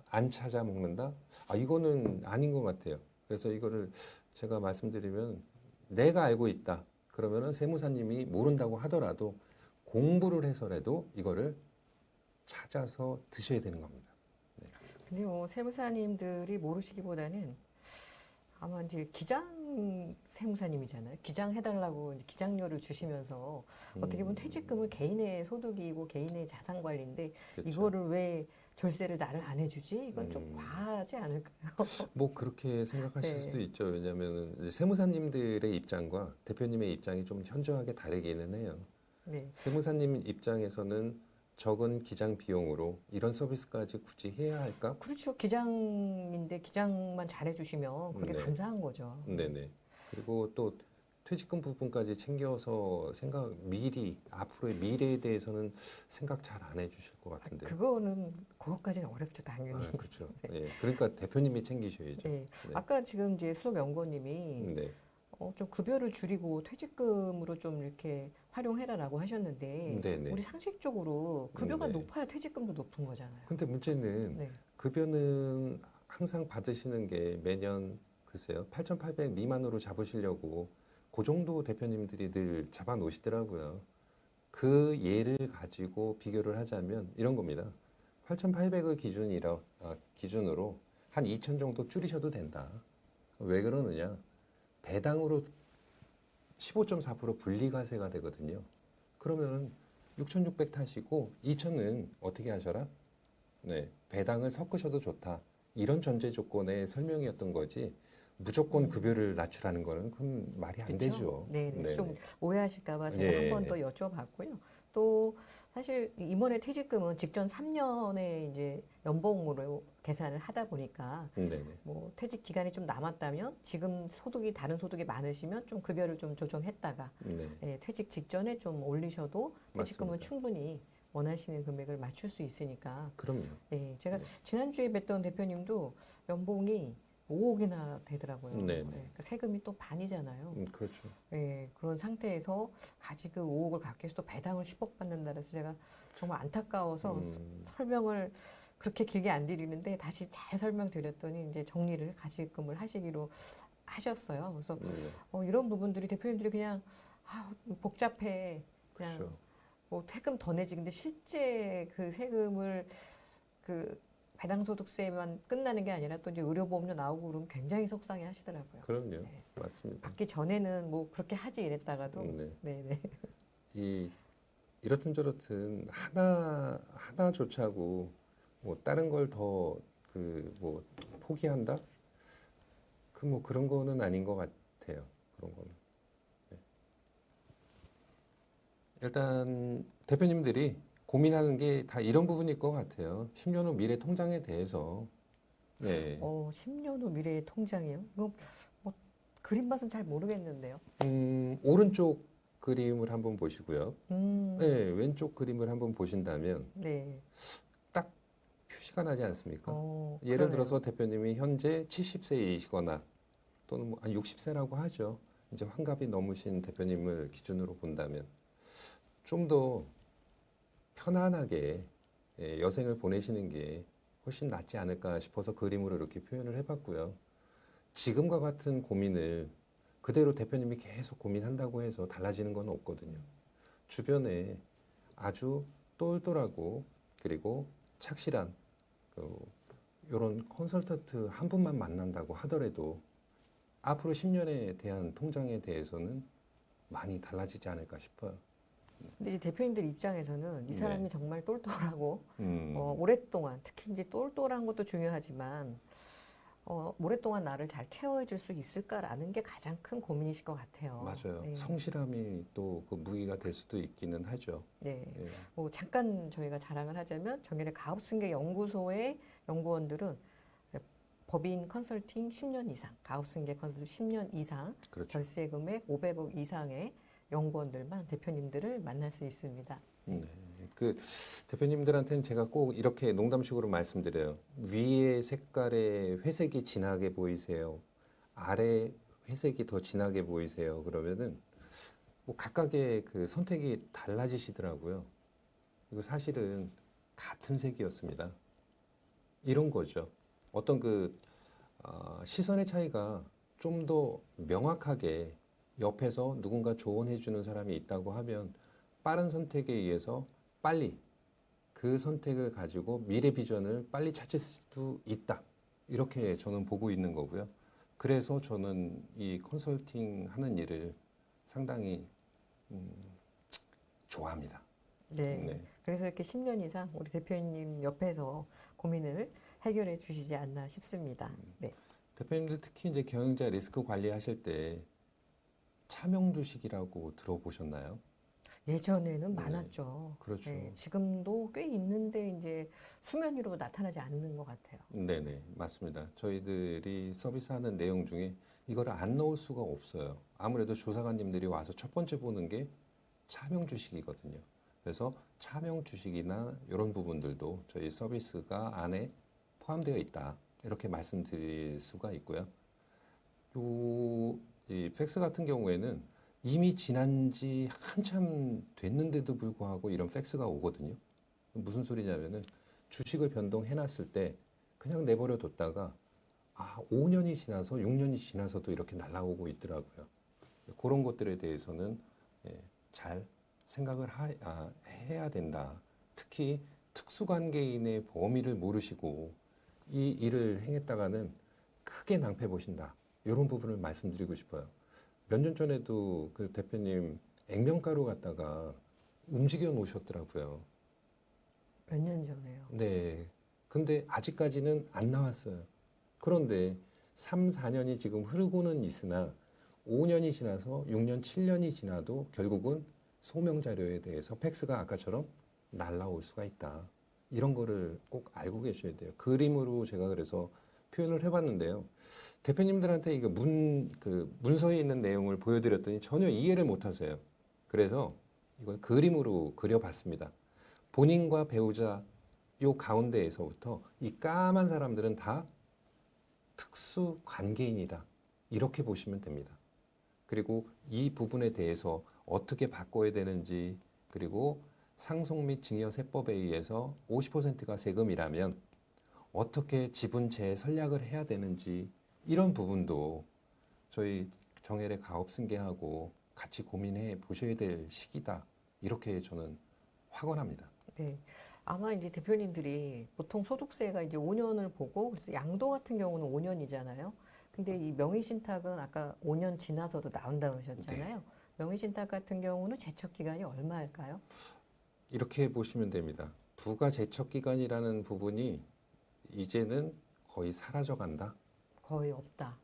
[SPEAKER 2] 안 찾아 먹는다? 이거는 아닌 것 같아요. 그래서 이거를 제가 말씀드리면 내가 알고 있다. 그러면은 세무사님이 모른다고 하더라도 공부를 해서라도 이거를 찾아서 드셔야 되는 겁니다. 네.
[SPEAKER 1] 근데 뭐 세무사님들이 모르시기보다는 아마 이제 기장 세무사님이잖아요. 기장 해달라고 이제 기장료를 주시면서 어떻게 보면 퇴직금은 개인의 소득이고 개인의 자산 관리인데
[SPEAKER 2] 그렇죠.
[SPEAKER 1] 이거를 왜 절세를 나를 안 해주지? 이건 좀 과하지 않을까요?
[SPEAKER 2] 뭐 그렇게 생각하실
[SPEAKER 1] 네.
[SPEAKER 2] 수도 있죠. 왜냐하면 세무사님들의 입장과 대표님의 입장이 좀 현저하게 다르기는 해요.
[SPEAKER 1] 네.
[SPEAKER 2] 세무사님 입장에서는 적은 기장 비용으로 이런 서비스까지 굳이 해야 할까?
[SPEAKER 1] 그렇죠. 기장인데 기장만 잘해주시면 그게
[SPEAKER 2] 네.
[SPEAKER 1] 감사한 거죠.
[SPEAKER 2] 네네. 그리고 또 퇴직금 부분까지 챙겨서 미리 앞으로의 미래에 대해서는 생각 잘 안 해주실 것 같은데.
[SPEAKER 1] 그것까지는 어렵죠, 당연히.
[SPEAKER 2] 그렇죠. 예. 그러니까 대표님이 챙기셔야죠.
[SPEAKER 1] 네. 아까 지금 이제 수석 연구원님이
[SPEAKER 2] 네.
[SPEAKER 1] 좀 급여를 줄이고 퇴직금으로 좀 이렇게 활용해라라고 하셨는데
[SPEAKER 2] 네네.
[SPEAKER 1] 우리 상식적으로 급여가
[SPEAKER 2] 네.
[SPEAKER 1] 높아야 퇴직금도 높은 거잖아요.
[SPEAKER 2] 근데 문제는
[SPEAKER 1] 네.
[SPEAKER 2] 급여는 항상 받으시는 게 매년 글쎄요 8,800 미만으로 잡으시려고 그 정도 대표님들이 늘 잡아 놓으시더라고요. 그 예를 가지고 비교를 하자면 이런 겁니다. 8,800을 기준으로 한 2,000 정도 줄이셔도 된다. 왜 그러느냐? 배당으로 15.4% 분리과세가 되거든요. 그러면 6,600 타시고 2,000은 어떻게 하셔라? 네, 배당을 섞으셔도 좋다. 이런 전제 조건의 설명이었던 거지. 무조건 급여를 낮추라는 거는 그건 말이 안
[SPEAKER 1] 그렇죠?
[SPEAKER 2] 되죠.
[SPEAKER 1] 네, 좀 오해하실까봐 제가
[SPEAKER 2] 예.
[SPEAKER 1] 한 번 더 여쭤봤고요. 또 사실 임원의 퇴직금은 직전 3년의 이제 연봉으로 계산을 하다 보니까
[SPEAKER 2] 네네.
[SPEAKER 1] 뭐 퇴직 기간이 좀 남았다면 지금 소득이 다른 소득이 많으시면 좀 급여를 좀 조정했다가
[SPEAKER 2] 네.
[SPEAKER 1] 예, 퇴직 직전에 좀 올리셔도 퇴직금은
[SPEAKER 2] 맞습니다.
[SPEAKER 1] 충분히 원하시는 금액을 맞출 수 있으니까
[SPEAKER 2] 그럼요.
[SPEAKER 1] 예, 제가
[SPEAKER 2] 네.
[SPEAKER 1] 지난주에 뵀던 대표님도 연봉이 5억이나 되더라고요.
[SPEAKER 2] 네네.
[SPEAKER 1] 예, 그러니까 세금이 또 반이잖아요.
[SPEAKER 2] 그렇죠.
[SPEAKER 1] 예, 그런 상태에서 같이 그 5억을 갖기 위해서 또 배당을 10억 받는다 그래서 제가 정말 안타까워서 설명을 그렇게 길게 안 드리는데 다시 잘 설명드렸더니 이제 정리를 가지금을 하시기로 하셨어요. 그래서
[SPEAKER 2] 네.
[SPEAKER 1] 이런 부분들이 대표님들이 그냥 복잡해 그냥
[SPEAKER 2] 그렇죠.
[SPEAKER 1] 뭐 세금 더 내지 근데 실제 그 세금을 그 배당소득세만 끝나는 게 아니라 또 이제 의료보험료 나오고 그러면 굉장히 속상해 하시더라고요.
[SPEAKER 2] 그럼요.
[SPEAKER 1] 네.
[SPEAKER 2] 맞습니다.
[SPEAKER 1] 받기 전에는 뭐 그렇게 하지 이랬다가도
[SPEAKER 2] 네.
[SPEAKER 1] 네네.
[SPEAKER 2] 이렇든 저렇든 하나조차고 뭐 다른 걸 더 그 뭐 포기한다? 그 뭐 그런 거는 아닌 것 같아요. 그런 거는. 네. 일단 대표님들이 고민하는 게 다 이런 부분일 것 같아요. 10년 후 미래 통장에 대해서. 네.
[SPEAKER 1] 10년 후 미래의 통장이요? 이거 뭐 그림 봐서는 잘 모르겠는데요.
[SPEAKER 2] 오른쪽 그림을 한번 보시고요. 네,
[SPEAKER 1] 음,
[SPEAKER 2] 왼쪽 그림을 한번 보신다면
[SPEAKER 1] 네.
[SPEAKER 2] 딱 표시가 나지 않습니까? 예를
[SPEAKER 1] 그러네요.
[SPEAKER 2] 들어서 대표님이 현재 70세이시거나 또는 뭐 60세라고 하죠. 이제 환갑이 넘으신 대표님을 기준으로 본다면 좀 더 편안하게 여생을 보내시는 게 훨씬 낫지 않을까 싶어서 그림으로 이렇게 표현을 해봤고요. 지금과 같은 고민을 그대로 대표님이 계속 고민한다고 해서 달라지는 건 없거든요. 주변에 아주 똘똘하고 그리고 착실한 이런 컨설턴트 한 분만 만난다고 하더라도 앞으로 10년에 대한 통장에 대해서는 많이 달라지지 않을까 싶어요.
[SPEAKER 1] 근데 이제 대표님들 입장에서는 이
[SPEAKER 2] 네.
[SPEAKER 1] 사람이 정말 똘똘하고
[SPEAKER 2] 음,
[SPEAKER 1] 오랫동안 특히 이제 똘똘한 것도 중요하지만 오랫동안 나를 잘 케어해 줄 수 있을까라는 게 가장 큰 고민이실 것 같아요.
[SPEAKER 2] 맞아요.
[SPEAKER 1] 네.
[SPEAKER 2] 성실함이 또 그 무기가 될 수도 있기는 하죠.
[SPEAKER 1] 네.
[SPEAKER 2] 예.
[SPEAKER 1] 뭐 잠깐 저희가 자랑을 하자면 정연의 가업승계 연구소의 연구원들은 법인 컨설팅 10년 이상, 가업승계 컨설팅 10년 이상,
[SPEAKER 2] 그렇죠.
[SPEAKER 1] 결세 금액 500억 이상의 연구원들만 대표님들을 만날 수 있습니다.
[SPEAKER 2] 네. 그 대표님들한테는 제가 꼭 이렇게 농담식으로 말씀드려요. 위에 색깔의 회색이 진하게 보이세요. 아래 회색이 더 진하게 보이세요. 그러면은 뭐 각각의 그 선택이 달라지시더라고요. 이거 사실은 같은 색이었습니다. 이런 거죠. 어떤 시선의 차이가 좀 더 명확하게 옆에서 누군가 조언해 주는 사람이 있다고 하면 빠른 선택에 의해서 빨리 그 선택을 가지고 미래 비전을 빨리 찾을 수도 있다. 이렇게 저는 보고 있는 거고요. 그래서 저는 이 컨설팅 하는 일을 상당히 좋아합니다.
[SPEAKER 1] 네.
[SPEAKER 2] 네.
[SPEAKER 1] 그래서 이렇게 10년 이상 우리 대표님 옆에서 고민을 해결해 주시지 않나 싶습니다. 네.
[SPEAKER 2] 대표님들 특히 이제 경영자 리스크 관리하실 때 차명 주식이라고 들어보셨나요?
[SPEAKER 1] 예전에는
[SPEAKER 2] 네.
[SPEAKER 1] 많았죠.
[SPEAKER 2] 그렇죠.
[SPEAKER 1] 네, 지금도 꽤 있는데 이제 수면 위로 나타나지 않는 것 같아요.
[SPEAKER 2] 네네, 맞습니다. 저희들이 서비스하는 내용 중에 이걸 안 넣을 수가 없어요. 아무래도 조사관님들이 와서 첫 번째 보는 게 차명 주식이거든요. 그래서 차명 주식이나 이런 부분들도 저희 서비스가 안에 포함되어 있다. 이렇게 말씀드릴 수가 있고요. 이 팩스 같은 경우에는 이미 지난 지 한참 됐는데도 불구하고 이런 팩스가 오거든요. 무슨 소리냐면은 주식을 변동해놨을 때 그냥 내버려 뒀다가 5년이 지나서 6년이 지나서도 이렇게 날아오고 있더라고요. 그런 것들에 대해서는 잘 생각을 해야 된다. 특히 특수관계인의 범위를 모르시고 이 일을 행했다가는 크게 낭패 보신다. 이런 부분을 말씀드리고 싶어요. 몇 년 전에도 그 대표님 액면가루 갖다가 움직여 놓으셨더라고요.
[SPEAKER 1] 몇 년 전에요.
[SPEAKER 2] 네. 근데 아직까지는 안 나왔어요. 그런데 3, 4년이 지금 흐르고는 있으나 5년이 지나서 6년, 7년이 지나도 결국은 소명 자료에 대해서 팩스가 아까처럼 날라올 수가 있다. 이런 거를 꼭 알고 계셔야 돼요. 그림으로 제가 그래서 표현을 해봤는데요. 대표님들한테 이거 문서에 있는 내용을 보여드렸더니 전혀 이해를 못 하세요. 그래서 이걸 그림으로 그려봤습니다. 본인과 배우자 요 가운데에서부터 이 까만 사람들은 다 특수 관계인이다. 이렇게 보시면 됩니다. 그리고 이 부분에 대해서 어떻게 바꿔야 되는지, 그리고 상속 및 증여세법에 의해서 50%가 세금이라면 어떻게 지분 재설약을 해야 되는지, 이런 부분도 저희 정혜래 가업승계하고 같이 고민해 보셔야 될 시기다. 이렇게 저는 확언합니다.
[SPEAKER 1] 네. 아마 이제 대표님들이 보통 소득세가 이제 5년을 보고, 그래서 양도 같은 경우는 5년이잖아요. 근데 이 명의신탁은 아까 5년 지나서도 나온다 그러셨잖아요. 명의신탁 같은 경우는 제척 기간이 얼마일까요?
[SPEAKER 2] 이렇게 보시면 됩니다. 부가 제척 기간이라는 부분이 이제는 거의 사라져 간다.
[SPEAKER 1] 거의 없다.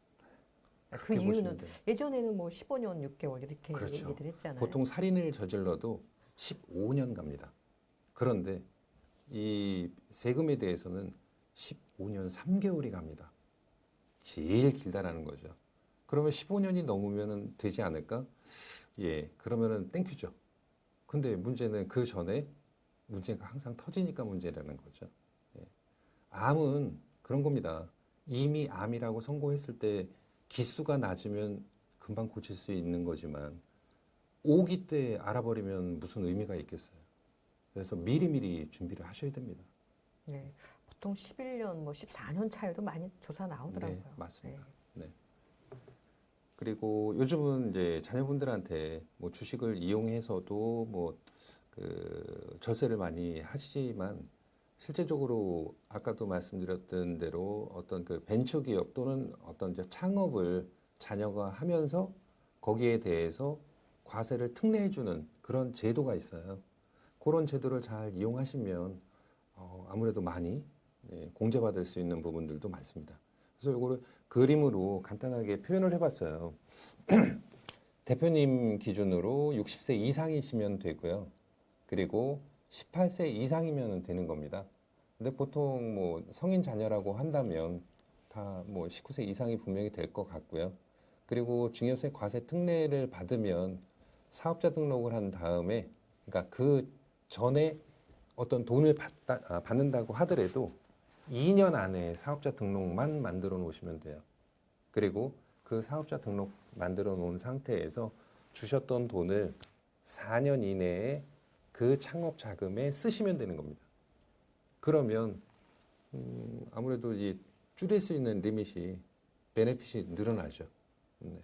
[SPEAKER 1] 그
[SPEAKER 2] 그렇게 보시면
[SPEAKER 1] 이유는
[SPEAKER 2] 돼요.
[SPEAKER 1] 예전에는 뭐 15년 6개월 이렇게
[SPEAKER 2] 그렇죠.
[SPEAKER 1] 얘기들 했잖아요.
[SPEAKER 2] 보통 살인을 저질러도 15년 갑니다. 그런데 이 세금에 대해서는 15년 3개월이 갑니다. 제일 길다라는 거죠. 그러면 15년이 넘으면 되지 않을까? 예, 그러면은 땡큐죠. 근데 문제는 그 전에 문제가 항상 터지니까 문제라는 거죠. 예. 암은 그런 겁니다. 이미 암이라고 선고했을 때 기수가 낮으면 금방 고칠 수 있는 거지만 5기 때 알아버리면 무슨 의미가 있겠어요. 그래서 미리미리 준비를 하셔야 됩니다.
[SPEAKER 1] 네. 보통 11년, 뭐 14년 차에도 많이 조사 나오더라고요.
[SPEAKER 2] 네, 맞습니다. 네. 그리고 요즘은 이제 자녀분들한테 뭐 주식을 이용해서도 뭐 그 절세를 많이 하시지만 실제적으로 아까도 말씀드렸던 대로 어떤 그 벤처기업 또는 어떤 이제 창업을 자녀가 하면서 거기에 대해서 과세를 특례해주는 그런 제도가 있어요. 그런 제도를 잘 이용하시면 아무래도 많이 공제받을 수 있는 부분들도 많습니다. 그래서 이거를 그림으로 간단하게 표현을 해봤어요. 대표님 기준으로 60세 이상이시면 되고요. 그리고 18세 이상이면 되는 겁니다. 근데 보통 뭐 성인 자녀라고 한다면 다 뭐 19세 이상이 분명히 될 것 같고요. 그리고 증여세 과세 특례를 받으면 사업자 등록을 한 다음에, 그러니까 그 전에 어떤 돈을 받는다고 하더라도 2년 안에 사업자 등록만 만들어 놓으시면 돼요. 그리고 그 사업자 등록 만들어 놓은 상태에서 주셨던 돈을 4년 이내에 그 창업 자금에 쓰시면 되는 겁니다. 그러면 아무래도 이 줄일 수 있는 리밋이 베네핏이 늘어나죠. 네.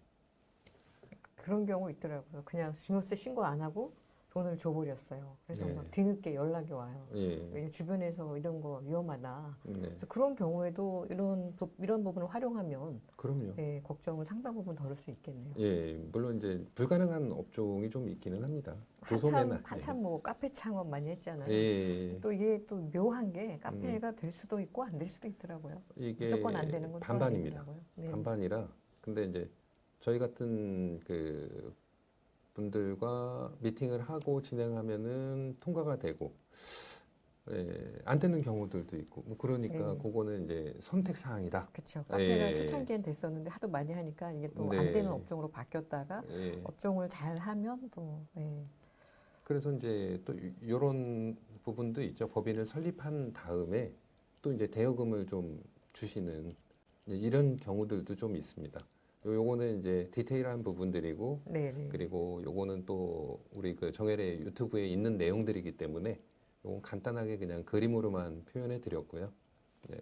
[SPEAKER 1] 그런 경우 있더라고요. 그냥 증여세 신고 안 하고 돈을 줘버렸어요. 그래서
[SPEAKER 2] 네.
[SPEAKER 1] 막 뒤늦게 연락이 와요.
[SPEAKER 2] 예.
[SPEAKER 1] 왜냐면 주변에서 이런 거 위험하다.
[SPEAKER 2] 네.
[SPEAKER 1] 그래서 그런 경우에도 이런 부분을 활용하면
[SPEAKER 2] 그럼요.
[SPEAKER 1] 예, 걱정을 상당 부분 덜을 수 있겠네요.
[SPEAKER 2] 예, 물론 이제 불가능한 업종이 좀 있기는 합니다. 조소매나.
[SPEAKER 1] 한참 뭐 카페 창업 많이 했잖아요.
[SPEAKER 2] 예.
[SPEAKER 1] 또 이게 또 묘한 게 카페가 될 수도 있고 안 될 수도 있더라고요.
[SPEAKER 2] 이게
[SPEAKER 1] 무조건 안 되는 건 또
[SPEAKER 2] 반반입니다.
[SPEAKER 1] 아니더라고요. 네.
[SPEAKER 2] 반반이라. 근데 이제 저희 같은 그 분들과 미팅을 하고 진행하면은 통과가 되고, 안 되는 경우들도 있고, 뭐 그러니까
[SPEAKER 1] 네.
[SPEAKER 2] 그거는 이제 선택 사항이다.
[SPEAKER 1] 그렇죠. 카페가
[SPEAKER 2] 예.
[SPEAKER 1] 초창기엔 됐었는데 하도 많이 하니까 이게 또 안
[SPEAKER 2] 네.
[SPEAKER 1] 되는 업종으로 바뀌었다가
[SPEAKER 2] 예.
[SPEAKER 1] 업종을 잘 하면 또 네.
[SPEAKER 2] 그래서 이제 또 이런 부분도 있죠. 법인을 설립한 다음에 또 이제 대여금을 좀 주시는 이런 경우들도 좀 있습니다. 요거는 이제 디테일한 부분들이고,
[SPEAKER 1] 네, 네.
[SPEAKER 2] 그리고 요거는 또 우리 그 정혜래 유튜브에 있는 내용들이기 때문에 요건 간단하게 그냥 그림으로만 표현해 드렸고요. 네.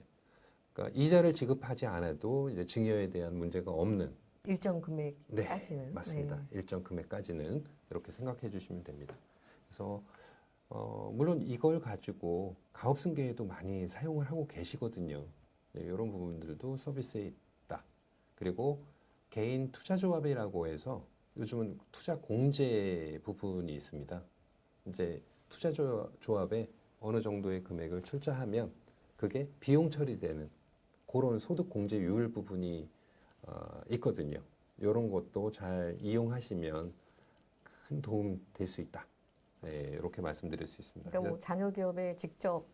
[SPEAKER 2] 그러니까 이자를 지급하지 않아도 이제 증여에 대한 문제가 없는,
[SPEAKER 1] 일정 금액까지는.
[SPEAKER 2] 네, 맞습니다.
[SPEAKER 1] 네.
[SPEAKER 2] 일정 금액까지는 이렇게 생각해 주시면 됩니다. 그래서 물론 이걸 가지고 가업승계에도 많이 사용을 하고 계시거든요. 네, 이런 부분들도 서비스에 있다. 그리고 개인 투자조합이라고 해서 요즘은 투자 공제 부분이 있습니다. 이제 투자조합에 어느 정도의 금액을 출자하면 그게 비용 처리되는 그런 소득 공제율 부분이 있거든요. 이런 것도 잘 이용하시면 큰 도움 될 수 있다. 네, 이렇게 말씀드릴 수 있습니다.
[SPEAKER 1] 그러니까 뭐 자녀 기업에 직접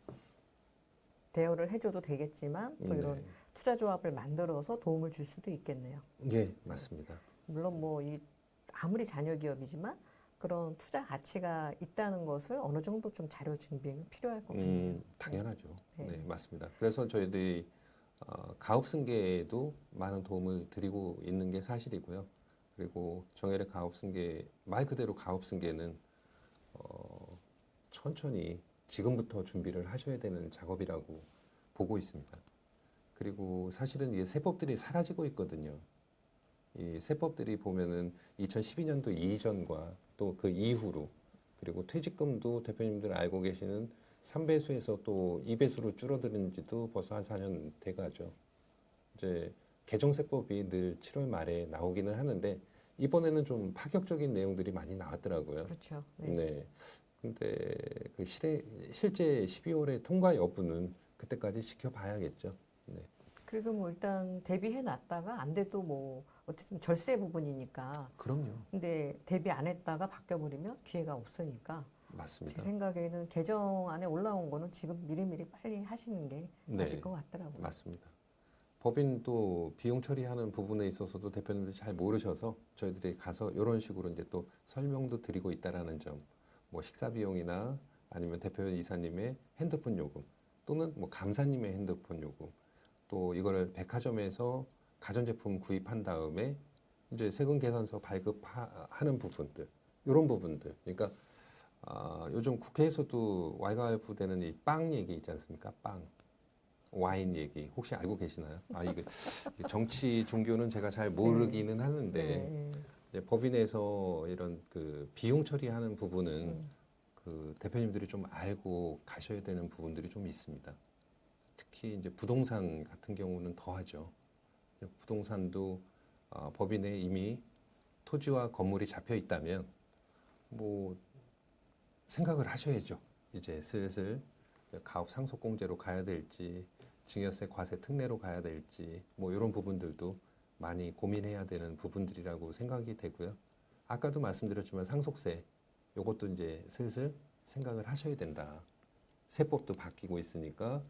[SPEAKER 1] 대여를 해줘도 되겠지만 또 이런
[SPEAKER 2] 네.
[SPEAKER 1] 투자 조합을 만들어서 도움을 줄 수도 있겠네요.
[SPEAKER 2] 예, 맞습니다.
[SPEAKER 1] 물론 뭐 이 아무리 자녀 기업이지만 그런 투자 가치가 있다는 것을 어느 정도 좀 자료 준비가 필요할 것 같네요.
[SPEAKER 2] 당연하죠.
[SPEAKER 1] 네.
[SPEAKER 2] 네, 맞습니다. 그래서 저희들이 가업 승계에도 많은 도움을 드리고 있는 게 사실이고요. 그리고 정혜래 가업 승계 말 그대로 가업 승계는 천천히 지금부터 준비를 하셔야 되는 작업이라고 보고 있습니다. 그리고 사실은 이게 세법들이 사라지고 있거든요. 이 세법들이 보면은 2012년도 이전과 또 그 이후로 그리고 퇴직금도 대표님들 알고 계시는 3배수에서 또 2배수로 줄어드는 지도 벌써 한 4년 돼가죠. 이제 개정세법이 늘 7월 말에 나오기는 하는데 이번에는 좀 파격적인 내용들이 많이 나왔더라고요.
[SPEAKER 1] 그렇죠. 네.
[SPEAKER 2] 네. 근데 그 실제 12월에 통과 여부는 그때까지 지켜봐야겠죠. 네.
[SPEAKER 1] 그래도 뭐 일단 대비해 놨다가 안 돼도 뭐 어쨌든 절세 부분이니까.
[SPEAKER 2] 그럼요.
[SPEAKER 1] 근데 대비 안 했다가 바뀌어버리면 기회가 없으니까. 제
[SPEAKER 2] 맞습니다.
[SPEAKER 1] 생각에는 개정안에 올라온 거는 지금 미리미리 빨리 하시는 게 맞을
[SPEAKER 2] 네.
[SPEAKER 1] 것 같더라고요.
[SPEAKER 2] 맞습니다. 법인도 비용 처리하는 부분에 있어서도 대표님들이 잘 모르셔서 저희들이 가서 이런 식으로 이제 또 설명도 드리고 있다라는 점, 뭐 식사 비용이나 아니면 대표 이사님의 핸드폰 요금 또는 뭐 감사님의 핸드폰 요금 또 이거를 백화점에서 가전제품 구입한 다음에 이제 세금 계산서 발급하는 부분들 이런 부분들 그러니까 요즘 국회에서도 왈가왈부되는 이 빵 얘기 있지 않습니까? 빵. 와인 얘기 혹시 알고 계시나요? 이게 정치 종교는 제가 잘 모르기는 하는데
[SPEAKER 1] 네.
[SPEAKER 2] 이제 법인에서 이런 그 비용 처리하는 부분은
[SPEAKER 1] 음.
[SPEAKER 2] 그 대표님들이 좀 알고 가셔야 되는 부분들이 좀 있습니다. 특히 이제 부동산 같은 경우는 더하죠. 부동산도 법인에 이미 토지와 건물이 잡혀 있다면 뭐 생각을 하셔야죠. 이제 슬슬 가업 상속공제로 가야 될지 증여세 과세 특례로 가야 될지 뭐 이런 부분들도 많이 고민해야 되는 부분들이라고 생각이 되고요. 아까도 말씀드렸지만 상속세 요것도 이제 슬슬 생각을 하셔야 된다. 세법도 바뀌고 있으니까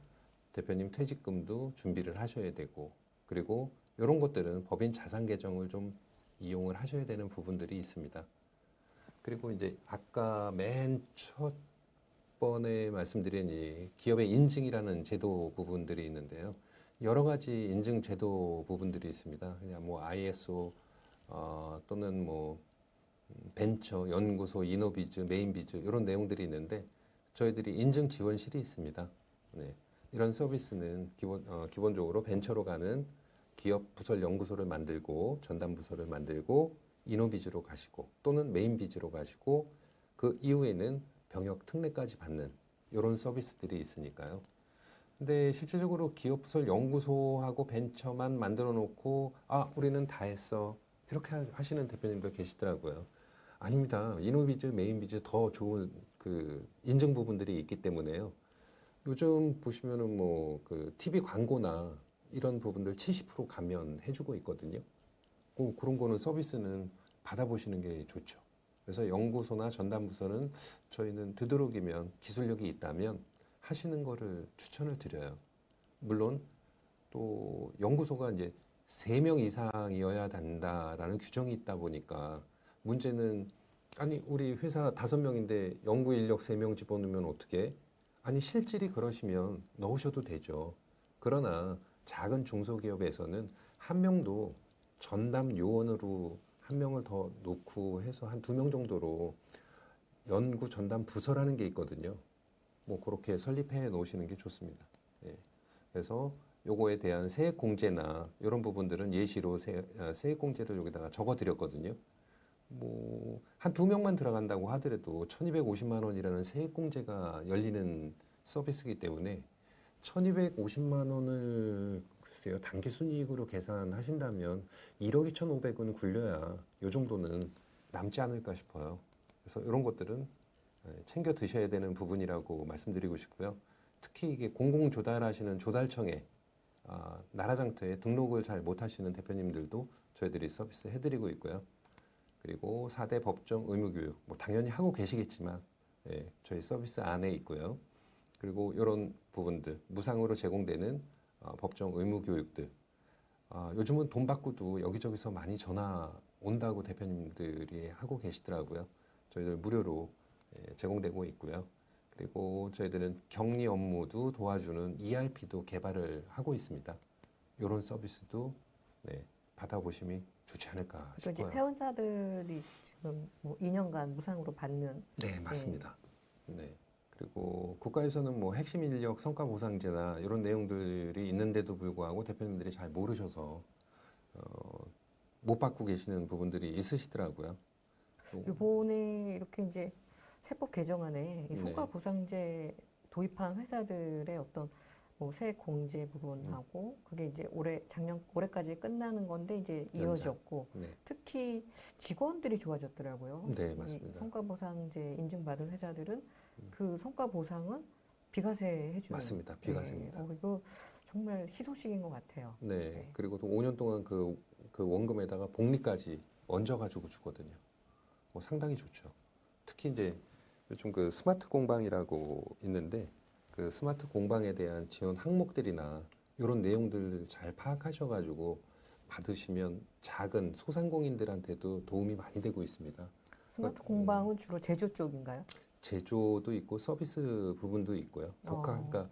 [SPEAKER 2] 대표님 퇴직금도 준비를 하셔야 되고 그리고 이런 것들은 법인 자산 개정을 좀 이용을 하셔야 되는 부분들이 있습니다. 그리고 이제 아까 맨 첫 번에 말씀드린 이 기업의 인증이라는 제도 부분들이 있는데요. 여러 가지 인증 제도 부분들이 있습니다. 그냥 뭐 ISO 또는 뭐 벤처, 연구소, 이노비즈, 메인비즈 이런 내용들이 있는데 저희들이 인증 지원실이 있습니다. 네. 이런 서비스는 기본적으로 벤처로 가는 기업 부설 연구소를 만들고 전담 부서를 만들고 이노비즈로 가시고 또는 메인비즈로 가시고 그 이후에는 병역 특례까지 받는 이런 서비스들이 있으니까요. 근데 실질적으로 기업 부설 연구소하고 벤처만 만들어 놓고 우리는 다 했어 이렇게 하시는 대표님들 계시더라고요. 아닙니다. 이노비즈, 메인비즈 더 좋은 그 인증 부분들이 있기 때문에요. 요즘 보시면은 뭐 그 TV 광고나 이런 부분들 70% 감면해주고 있거든요. 그런 거는 서비스는 받아보시는 게 좋죠. 그래서 연구소나 전담부서는 저희는 되도록이면 기술력이 있다면 하시는 거를 추천을 드려요. 물론 또 연구소가 이제 3명 이상이어야 된다라는 규정이 있다 보니까 문제는 아니 우리 회사 5명인데 연구 인력 3명 집어넣으면 어떻게? 아니 실질이 그러시면 넣으셔도 되죠. 그러나 작은 중소기업에서는 한 명도 전담 요원으로 한 명을 더 놓고 해서 한 2명 정도로 연구 전담 부서라는 게 있거든요. 뭐 그렇게 설립해 놓으시는 게 좋습니다. 예. 그래서 요거에 대한 세액 공제나 이런 부분들은 예시로 세액 공제를 여기다가 적어 드렸거든요. 뭐 한 2명만 들어간다고 하더라도 1,250만 원이라는 세액 공제가 열리는 서비스이기 때문에 1,250만 원을 글쎄요 단기 순이익으로 계산하신다면 1억 2,500은 굴려야 요 정도는 남지 않을까 싶어요. 그래서 이런 것들은 챙겨 드셔야 되는 부분이라고 말씀드리고 싶고요. 특히 이게 공공 조달하시는 조달청에 나라장터에 등록을 잘 못하시는 대표님들도 저희들이 서비스 해드리고 있고요. 그리고 4대 법정 의무 교육, 뭐 당연히 하고 계시겠지만 예, 저희 서비스 안에 있고요. 그리고 이런 부분들 무상으로 제공되는 법정 의무 교육들. 요즘은 돈 받고도 여기저기서 많이 전화 온다고 대표님들이 하고 계시더라고요. 저희들 무료로 예, 제공되고 있고요. 그리고 저희들은 격리 업무도 도와주는 ERP도 개발을 하고 있습니다. 이런 서비스도 네, 받아보심이 좋지 않을까
[SPEAKER 1] 또 이제
[SPEAKER 2] 싶어요.
[SPEAKER 1] 회원사들이 지금 뭐 2년간 무상으로 받는
[SPEAKER 2] 네, 맞습니다. 네. 그리고 국가에서는 뭐 핵심 인력 성과 보상제나 이런 내용들이 있는데도 불구하고 대표님들이 잘 모르셔서 못 받고 계시는 부분들이 있으시더라고요.
[SPEAKER 1] 이번에 이렇게 이제 세법 개정안에 이
[SPEAKER 2] 네.
[SPEAKER 1] 성과 보상제 도입한 회사들의 어떤 뭐 세액 공제 부분하고 그게 이제 올해까지 끝나는 건데 이제 이어졌고
[SPEAKER 2] 네,
[SPEAKER 1] 특히 직원들이 좋아졌더라고요.
[SPEAKER 2] 네,
[SPEAKER 1] 이
[SPEAKER 2] 맞습니다.
[SPEAKER 1] 성과 보상제 인증받은 회사들은 그 성과 보상은 비과세 해주는.
[SPEAKER 2] 맞습니다. 비과세입니다.
[SPEAKER 1] 이거 정말 희소식인 것 같아요.
[SPEAKER 2] 네.
[SPEAKER 1] 네.
[SPEAKER 2] 그리고 또 5년 동안 그 원금에다가 복리까지 얹어가지고 주거든요. 뭐 상당히 좋죠. 특히 이제 요즘 그 스마트 공방이라고 있는데 그 스마트 공방에 대한 지원 항목들이나 이런 내용들을 잘 파악하셔가지고 받으시면 작은 소상공인들한테도 도움이 많이 되고 있습니다.
[SPEAKER 1] 스마트 공방은 주로 제조 쪽인가요?
[SPEAKER 2] 제조도 있고 서비스 부분도 있고요.
[SPEAKER 1] 어.
[SPEAKER 2] 그러니까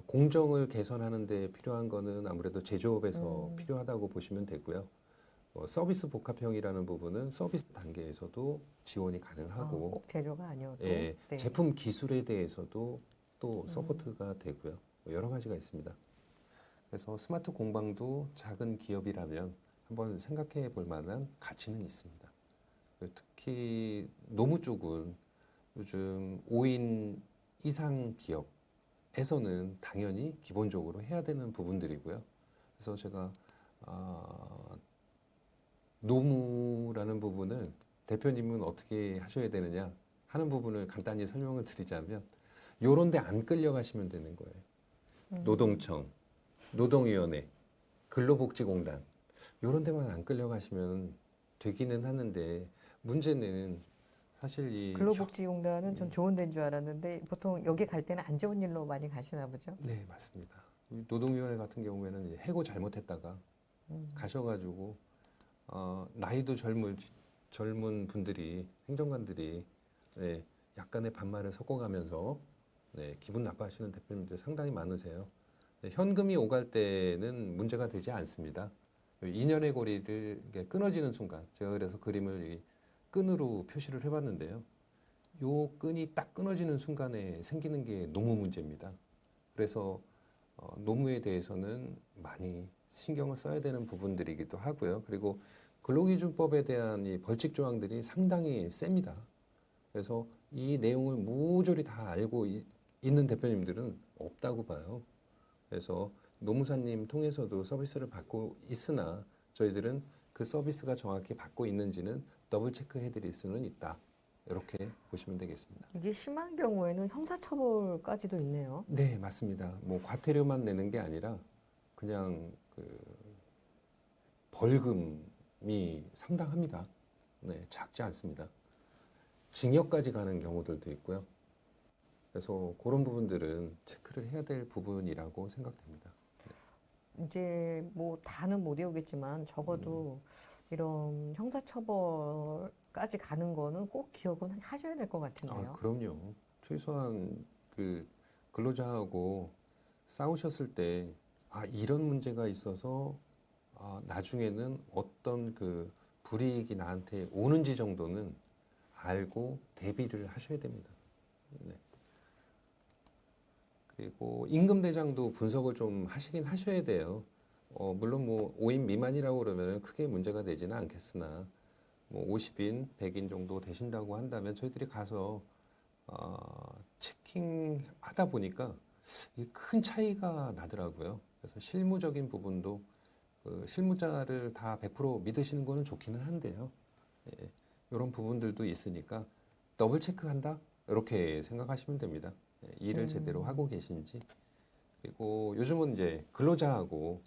[SPEAKER 2] 공정을 개선하는 데 필요한 거는 아무래도 제조업에서
[SPEAKER 1] 음.
[SPEAKER 2] 필요하다고 보시면 되고요. 서비스 복합형이라는 부분은 서비스 단계에서도 지원이 가능하고
[SPEAKER 1] 꼭 제조가 아니어도.
[SPEAKER 2] 예,
[SPEAKER 1] 네.
[SPEAKER 2] 제품 기술에 대해서도 또 서포트가 되고요. 뭐 여러 가지가 있습니다. 그래서 스마트 공방도 작은 기업이라면 한번 생각해 볼 만한 가치는 있습니다. 특히 노무 쪽은 요즘 5인 이상 기업에서는 당연히 기본적으로 해야 되는 부분들이고요. 그래서 제가 노무라는 부분을 대표님은 어떻게 하셔야 되느냐 하는 부분을 간단히 설명을 드리자면 요런 데 안 끌려가시면 되는 거예요. 노동청, 노동위원회, 근로복지공단 요런 데만 안 끌려가시면 되기는 하는데 문제는 사실 이
[SPEAKER 1] 근로복지공단은 전 좋은 데인 줄 알았는데 보통 여기 갈 때는 안 좋은 일로 많이 가시나 보죠?
[SPEAKER 2] 네, 맞습니다. 이 노동위원회 같은 경우에는 이제 해고 잘못했다가 가셔가지고 나이도 젊은 분들이 행정관들이 네, 약간의 반말을 섞어가면서 네, 기분 나빠하시는 대표님들 상당히 많으세요. 네, 현금이 오갈 때는 문제가 되지 않습니다. 인연의 고리를 이게 끊어지는 순간, 제가 그래서 그림을 이 끈으로 표시를 해봤는데요. 요 끈이 딱 끊어지는 순간에 생기는 게 노무 문제입니다. 그래서 노무에 대해서는 많이 신경을 써야 되는 부분들이기도 하고요. 그리고 근로기준법에 대한 이 벌칙 조항들이 상당히 셉니다. 그래서 이 내용을 모조리 다 알고 있는 대표님들은 없다고 봐요. 그래서 노무사님 통해서도 서비스를 받고 있으나 저희들은 그 서비스가 정확히 받고 있는지는 더블 체크해 드릴 수는 있다. 이렇게 보시면 되겠습니다.
[SPEAKER 1] 이게 심한 경우에는 형사처벌까지도 있네요.
[SPEAKER 2] 네, 맞습니다. 뭐 과태료만 내는 게 아니라 그냥 그 벌금이 상당합니다. 네, 작지 않습니다. 징역까지 가는 경우들도 있고요. 그래서 그런 부분들은 체크를 해야 될 부분이라고 생각됩니다.
[SPEAKER 1] 이제 뭐 다는 못 외우겠지만 적어도 이런 형사처벌까지 가는 거는 꼭 기억은 하셔야 될 것 같은데요.
[SPEAKER 2] 그럼요. 최소한 그 근로자하고 싸우셨을 때, 이런 문제가 있어서 나중에는 어떤 그 불이익이 나한테 오는지 정도는 알고 대비를 하셔야 됩니다. 네. 그리고 임금 대장도 분석을 좀 하시긴 하셔야 돼요. 물론 뭐 5인 미만이라고 그러면 크게 문제가 되지는 않겠으나 뭐 50인, 100인 정도 되신다고 한다면 저희들이 가서 체킹하다 보니까 이게 큰 차이가 나더라고요. 그래서 실무적인 부분도 그 실무자를 다 100% 믿으시는 거는 좋기는 한데요. 예, 이런 부분들도 있으니까 더블 체크한다? 이렇게 생각하시면 됩니다. 예, 일을 제대로 하고 계신지. 그리고 요즘은 이제 근로자하고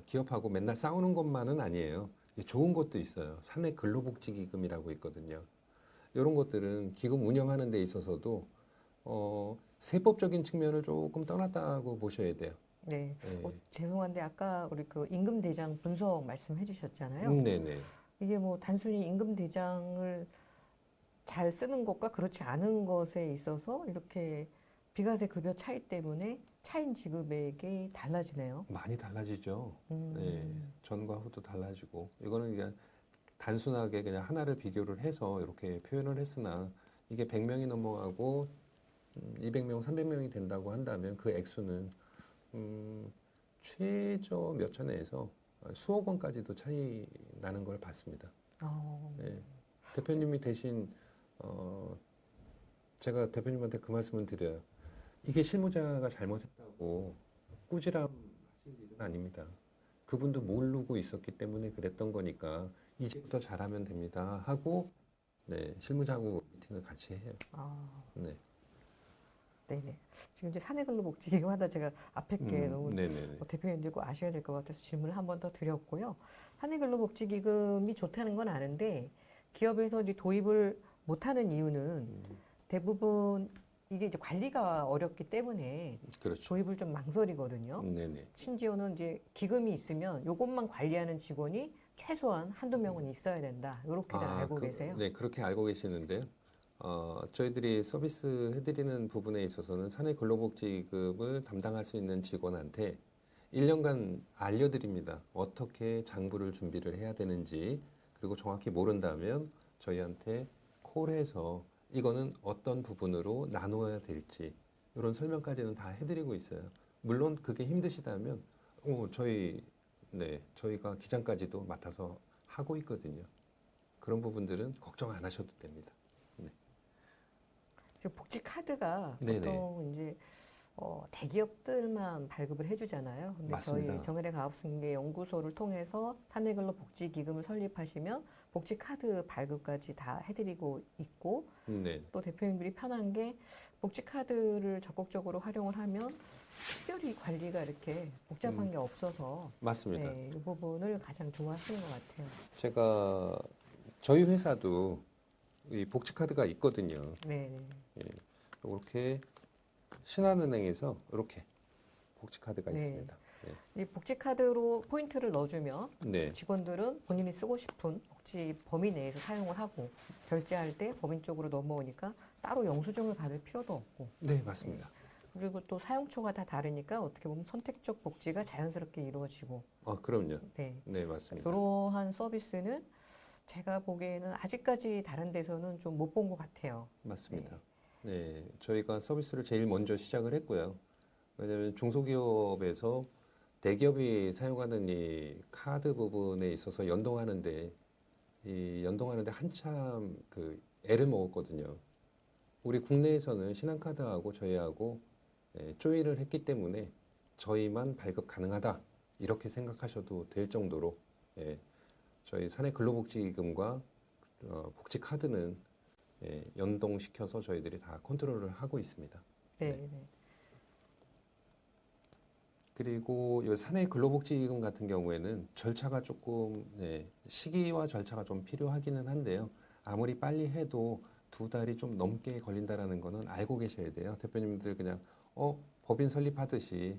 [SPEAKER 2] 기업하고 맨날 싸우는 것만은 아니에요. 좋은 것도 있어요. 사내 근로복지기금이라고 있거든요. 이런 것들은 기금 운영하는 데 있어서도 세법적인 측면을 조금 떠났다고 보셔야 돼요.
[SPEAKER 1] 네.
[SPEAKER 2] 네.
[SPEAKER 1] 죄송한데 아까 우리 그 임금 대장 분석 말씀해 주셨잖아요.
[SPEAKER 2] 네네.
[SPEAKER 1] 이게 뭐 단순히 임금 대장을 잘 쓰는 것과 그렇지 않은 것에 있어서 이렇게 비과세 급여 차이 때문에 차인 지급액이 달라지네요.
[SPEAKER 2] 많이 달라지죠. 네.
[SPEAKER 1] 음,
[SPEAKER 2] 전과 후도 달라지고 이거는 그냥 단순하게 그냥 하나를 비교를 해서 이렇게 표현을 했으나 이게 100명이 넘어가고 200명, 300명이 된다고 한다면 그 액수는 최저 몇 천에서 수억 원까지도 차이 나는 걸 봤습니다.
[SPEAKER 1] 어,
[SPEAKER 2] 네. 대표님이 대신 제가 대표님한테 그 말씀을 드려요. 이게 실무자가 잘못했다고 꾸지람 하실 일은 아닙니다. 그분도 모르고 있었기 때문에 그랬던 거니까 이제부터 잘하면 됩니다 하고 네, 실무자하고 미팅을 같이 해요.
[SPEAKER 1] 아,
[SPEAKER 2] 네.
[SPEAKER 1] 네네. 지금 이제 사내근로복지기금 하다 제가 앞에 게 너무
[SPEAKER 2] 네네네.
[SPEAKER 1] 대표님들 꼭 아셔야 될 것 같아서 질문을 한 번 더 드렸고요. 사내근로복지기금이 좋다는 건 아는데 기업에서 이제 도입을 못하는 이유는 대부분 이게 이제 관리가 어렵기 때문에
[SPEAKER 2] 그렇죠.
[SPEAKER 1] 도입을 좀 망설이거든요.
[SPEAKER 2] 네네.
[SPEAKER 1] 심지어는 이제 기금이 있으면 요것만 관리하는 직원이 최소한 한두 명은 있어야 된다. 이렇게들 알고 계세요.
[SPEAKER 2] 네, 그렇게 알고 계시는데요. 저희들이 서비스 해드리는 부분에 있어서는 사내 근로복지급을 담당할 수 있는 직원한테 1년간 알려드립니다. 어떻게 장부를 준비를 해야 되는지, 그리고 정확히 모른다면 저희한테 콜해서 이거는 어떤 부분으로 나누어야 될지, 이런 설명까지는 다 해드리고 있어요. 물론 그게 힘드시다면, 저희가 기장까지도 맡아서 하고 있거든요. 그런 부분들은 걱정 안 하셔도 됩니다. 네.
[SPEAKER 1] 지금 복지 카드가
[SPEAKER 2] 네네.
[SPEAKER 1] 보통 이제 대기업들만 발급을 해주잖아요. 근데
[SPEAKER 2] 맞습니다.
[SPEAKER 1] 저희 정혜대 가업승계 연구소를 통해서 사내근로 복지기금을 설립하시면 복지 카드 발급까지 다 해드리고 있고
[SPEAKER 2] 네.
[SPEAKER 1] 또 대표님들이 편한 게 복지 카드를 적극적으로 활용을 하면 특별히 관리가 이렇게 복잡한 게 없어서
[SPEAKER 2] 맞습니다.
[SPEAKER 1] 네, 이 부분을 가장 좋아하시는 것 같아요.
[SPEAKER 2] 제가 저희 회사도 이 복지 카드가 있거든요.
[SPEAKER 1] 네,
[SPEAKER 2] 예, 이렇게 신한은행에서 이렇게 복지 카드가
[SPEAKER 1] 네.
[SPEAKER 2] 있습니다.
[SPEAKER 1] 이 복지 카드로 포인트를 넣어주면
[SPEAKER 2] 네,
[SPEAKER 1] 직원들은 본인이 쓰고 싶은 복지 범위 내에서 사용을 하고 결제할 때 법인 쪽으로 넘어오니까 따로 영수증을 받을 필요도 없고
[SPEAKER 2] 네, 맞습니다.
[SPEAKER 1] 그리고 또 사용처가 다 다르니까 어떻게 보면 선택적 복지가 자연스럽게 이루어지고
[SPEAKER 2] 그럼요.
[SPEAKER 1] 네.
[SPEAKER 2] 네, 맞습니다.
[SPEAKER 1] 이러한 서비스는 제가 보기에는 아직까지 다른 데서는 좀 못 본 것 같아요.
[SPEAKER 2] 맞습니다. 네, 저희가 서비스를 제일 먼저 시작을 했고요. 왜냐하면 중소기업에서 대기업이 사용하는 이 카드 부분에 있어서 연동하는데 한참 그 애를 먹었거든요. 우리 국내에서는 신한카드하고 저희하고 조율을 했기 때문에 저희만 발급 가능하다 이렇게 생각하셔도 될 정도로 저희 사내 근로복지기금과 복지카드는 연동시켜서 저희들이 다 컨트롤을 하고 있습니다.
[SPEAKER 1] 네,
[SPEAKER 2] 네.
[SPEAKER 1] 네.
[SPEAKER 2] 그리고 이 사내 근로복지기금 같은 경우에는 절차가 조금 시기와 절차가 좀 필요하기는 한데요. 아무리 빨리 해도 2달이 좀 넘게 걸린다라는 거는 알고 계셔야 돼요. 대표님들 그냥 법인 설립하듯이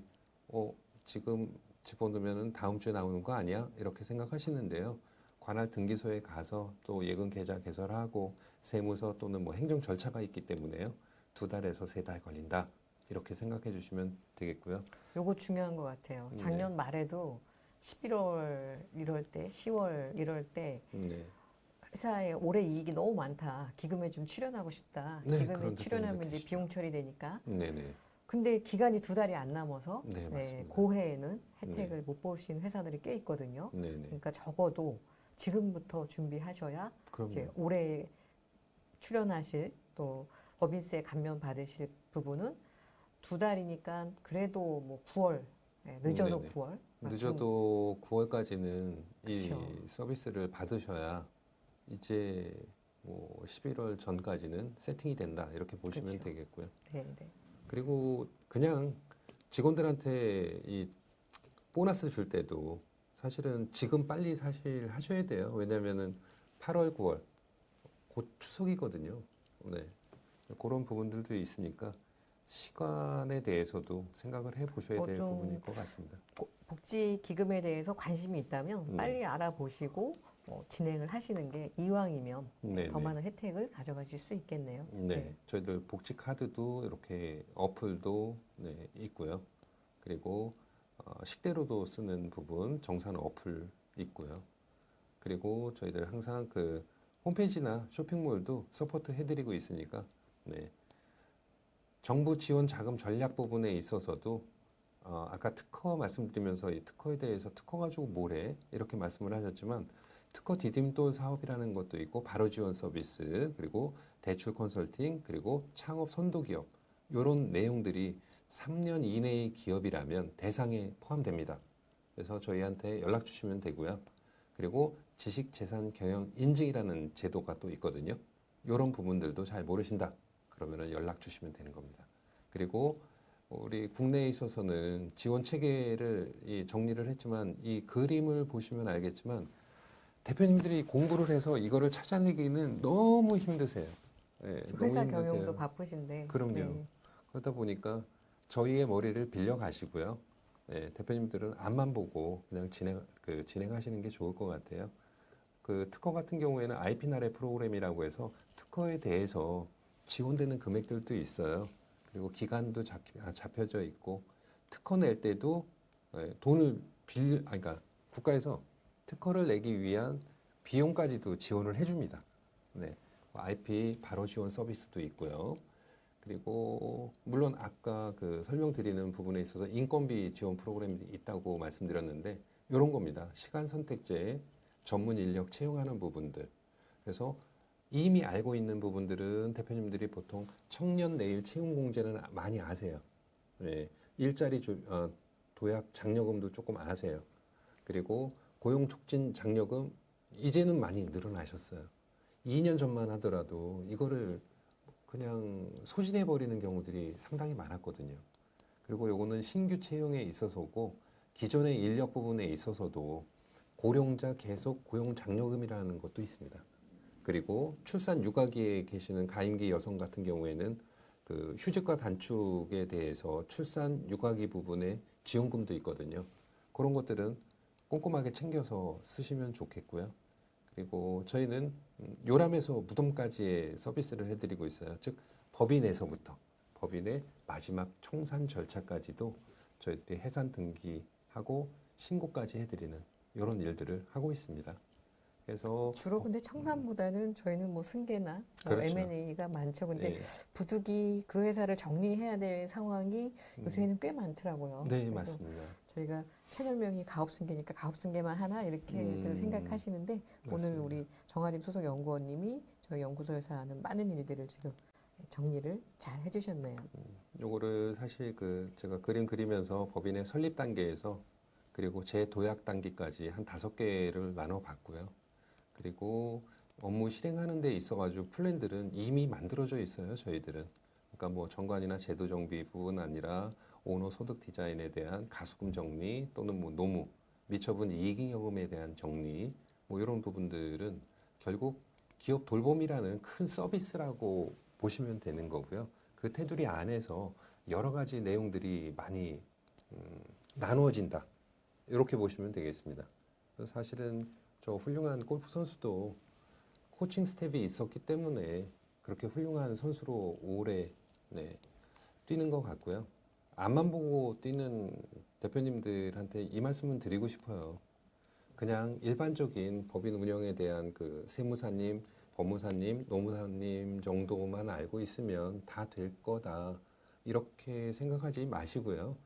[SPEAKER 2] 지금 집어넣으면 다음 주에 나오는 거 아니야? 이렇게 생각하시는데요. 관할 등기소에 가서 또 예금 계좌 개설하고 세무서 또는 뭐 행정 절차가 있기 때문에요. 2달에서 3달 걸린다. 이렇게 생각해 주시면 되겠고요.
[SPEAKER 1] 요거 중요한 것 같아요.
[SPEAKER 2] 네.
[SPEAKER 1] 작년 말에도 11월 이럴 때, 10월 이럴 때
[SPEAKER 2] 네.
[SPEAKER 1] 회사에 올해 이익이 너무 많다. 기금에 좀 출연하고 싶다.
[SPEAKER 2] 네,
[SPEAKER 1] 기금에
[SPEAKER 2] 그런
[SPEAKER 1] 출연하면
[SPEAKER 2] 대표님들
[SPEAKER 1] 이제
[SPEAKER 2] 계시죠.
[SPEAKER 1] 비용 처리되니까.
[SPEAKER 2] 네네.
[SPEAKER 1] 근데 기간이 2달이 안 남아서
[SPEAKER 2] 네, 맞습니다.
[SPEAKER 1] 고해에는 혜택을 못 보신 회사들이 꽤 있거든요.
[SPEAKER 2] 네네.
[SPEAKER 1] 그러니까 적어도 지금부터 준비하셔야 이제
[SPEAKER 2] 그럼요.
[SPEAKER 1] 올해 출연하실 또 법인세 감면 받으실 부분은 2달이니까 그래도 뭐 9월, 늦어도
[SPEAKER 2] 네네.
[SPEAKER 1] 9월.
[SPEAKER 2] 늦어도 9월까지는 이
[SPEAKER 1] 그쵸.
[SPEAKER 2] 서비스를 받으셔야 이제 뭐 11월 전까지는 세팅이 된다. 이렇게 보시면
[SPEAKER 1] 그쵸.
[SPEAKER 2] 되겠고요.
[SPEAKER 1] 네, 네.
[SPEAKER 2] 그리고 그냥 직원들한테 이 보너스 줄 때도 사실은 지금 빨리 사실 하셔야 돼요. 왜냐면은 8월, 9월 곧 추석이거든요. 네. 그런 부분들도 있으니까 시간에 대해서도 생각을 해 보셔야 될
[SPEAKER 1] 좀
[SPEAKER 2] 부분일 것 같습니다.
[SPEAKER 1] 복지 기금에 대해서 관심이 있다면
[SPEAKER 2] 네.
[SPEAKER 1] 빨리 알아보시고 진행을 하시는 게 이왕이면
[SPEAKER 2] 네,
[SPEAKER 1] 더
[SPEAKER 2] 네.
[SPEAKER 1] 많은 혜택을 가져가실 수 있겠네요.
[SPEAKER 2] 네. 저희들 복지 카드도 이렇게 어플도 네, 있고요. 그리고 식대로도 쓰는 부분 정산 어플 있고요. 그리고 저희들 항상 그 홈페이지나 쇼핑몰도 서포트 해드리고 있으니까 네. 정부 지원 자금 전략 부분에 있어서도 아까 특허 말씀드리면서 이 특허에 대해서 특허 가지고 뭐래 이렇게 말씀을 하셨지만 특허 디딤돌 사업이라는 것도 있고 바로 지원 서비스 그리고 대출 컨설팅 그리고 창업 선도 기업 이런 내용들이 3년 이내의 기업이라면 대상에 포함됩니다. 그래서 저희한테 연락 주시면 되고요. 그리고 지식재산 경영 인증이라는 제도가 또 있거든요. 이런 부분들도 잘 모르신다. 그러면은 연락 주시면 되는 겁니다. 그리고 우리 국내에 있어서는 지원 체계를 정리를 했지만 이 그림을 보시면 알겠지만 대표님들이 공부를 해서 이거를 찾아내기는 너무 힘드세요. 네, 너무
[SPEAKER 1] 회사
[SPEAKER 2] 힘드세요.
[SPEAKER 1] 경영도 바쁘신데.
[SPEAKER 2] 그럼요.
[SPEAKER 1] 네.
[SPEAKER 2] 그러다 보니까 저희의 머리를 빌려 가시고요. 네, 대표님들은 앞만 보고 그냥 진행하시는 게 좋을 것 같아요. 그 특허 같은 경우에는 IP 나래 프로그램이라고 해서 특허에 대해서 지원되는 금액들도 있어요. 그리고 기간도 잡혀져 있고 특허 낼 때도 돈을 그러니까 국가에서 특허를 내기 위한 비용까지도 지원을 해줍니다. 네, IP 바로 지원 서비스도 있고요. 그리고 물론 아까 그 설명드리는 부분에 있어서 인건비 지원 프로그램이 있다고 말씀드렸는데 이런 겁니다. 시간 선택제, 전문 인력 채용하는 부분들. 그래서 이미 알고 있는 부분들은 대표님들이 보통 청년 내일 채용 공제는 많이 아세요. 네, 일자리 도약 장려금도 조금 아세요. 그리고 고용 촉진 장려금 이제는 많이 늘어나셨어요. 2년 전만 하더라도 이거를 그냥 소진해 버리는 경우들이 상당히 많았거든요. 그리고 요거는 신규 채용에 있어서고 기존의 인력 부분에 있어서도 고령자 계속 고용 장려금이라는 것도 있습니다. 그리고 출산 육아기에 계시는 가임기 여성 같은 경우에는 그 휴직과 단축에 대해서 출산 육아기 부분에 지원금도 있거든요. 그런 것들은 꼼꼼하게 챙겨서 쓰시면 좋겠고요. 그리고 저희는 요람에서 무덤까지의 서비스를 해드리고 있어요. 즉 법인에서부터 법인의 마지막 청산 절차까지도 저희들이 해산 등기하고 신고까지 해드리는 이런 일들을 하고 있습니다. 그래서
[SPEAKER 1] 주로 근데 청산보다는 저희는 뭐 승계나
[SPEAKER 2] 그렇죠.
[SPEAKER 1] M&A가 많죠. 근데
[SPEAKER 2] 예,
[SPEAKER 1] 부득이 그 회사를 정리해야 될 상황이 요새는 꽤 많더라고요.
[SPEAKER 2] 네
[SPEAKER 1] 그래서
[SPEAKER 2] 맞습니다.
[SPEAKER 1] 저희가 채널명이 가업승계니까 가업승계만 하나 이렇게들 생각하시는데 오늘
[SPEAKER 2] 맞습니다.
[SPEAKER 1] 우리 정아림 수석 연구원님이 저희 연구소에서 하는 많은 일들을 지금 정리를 잘 해주셨네요.
[SPEAKER 2] 요거를 사실 그 제가 그림 그리면서 법인의 설립 단계에서 그리고 재도약 단계까지 한 5개를 나눠 봤고요. 그리고 업무 실행하는 데 있어가지고 플랜들은 이미 만들어져 있어요, 저희들은. 그러니까 뭐 정관이나 제도 정비뿐 아니라 오너 소득 디자인에 대한 가수금 정리 또는 뭐 노무, 미처분 이익잉여금에 대한 정리 뭐 이런 부분들은 결국 기업 돌봄이라는 큰 서비스라고 보시면 되는 거고요. 그 테두리 안에서 여러 가지 내용들이 많이 나누어진다. 이렇게 보시면 되겠습니다. 그래서 사실은 저 훌륭한 골프 선수도 코칭 스텝이 있었기 때문에 그렇게 훌륭한 선수로 오래 뛰는 것 같고요. 앞만 보고 뛰는 대표님들한테 이 말씀은 드리고 싶어요. 그냥 일반적인 법인 운영에 대한 그 세무사님, 법무사님, 노무사님 정도만 알고 있으면 다 될 거다. 이렇게 생각하지 마시고요.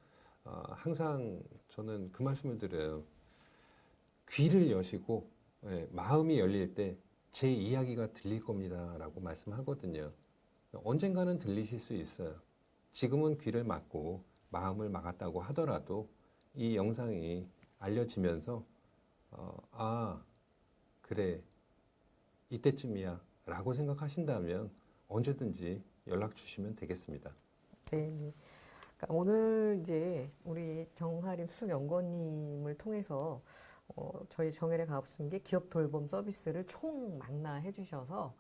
[SPEAKER 2] 항상 저는 그 말씀을 드려요. 귀를 여시고 마음이 열릴 때 제 이야기가 들릴 겁니다 라고 말씀하거든요. 언젠가는 들리실 수 있어요. 지금은 귀를 막고 마음을 막았다고 하더라도 이 영상이 알려지면서 그래 이때쯤이야 라고 생각하신다면 언제든지 연락 주시면 되겠습니다.
[SPEAKER 1] 네, 네. 그러니까 오늘 이제 우리 정하림 수석연구원님을 통해서 저희 정혜래 가업승계 기업 돌봄 서비스를 총망라해 주셔서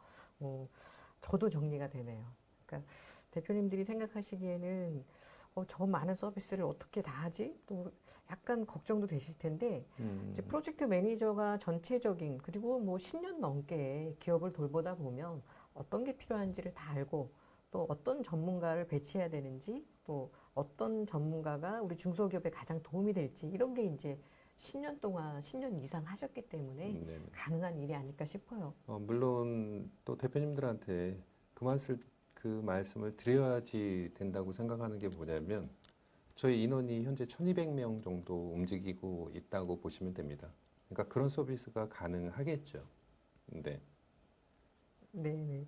[SPEAKER 1] 저도 정리가 되네요. 그러니까 대표님들이 생각하시기에는 저 많은 서비스를 어떻게 다 하지? 또 약간 걱정도 되실 텐데 이제 프로젝트 매니저가 전체적인 그리고 뭐 10년 넘게 기업을 돌보다 보면 어떤 게 필요한지를 다 알고 또 어떤 전문가를 배치해야 되는지 또 어떤 전문가가 우리 중소기업에 가장 도움이 될지 이런 게 이제 10년 동안 10년 이상 하셨기 때문에
[SPEAKER 2] 네네.
[SPEAKER 1] 가능한 일이 아닐까 싶어요.
[SPEAKER 2] 물론 또 대표님들한테 그 말씀을 드려야지 된다고 생각하는 게 뭐냐면 저희 인원이 현재 1200명 정도 움직이고 있다고 보시면 됩니다. 그러니까 그런 서비스가 가능하겠죠. 네.
[SPEAKER 1] 네네.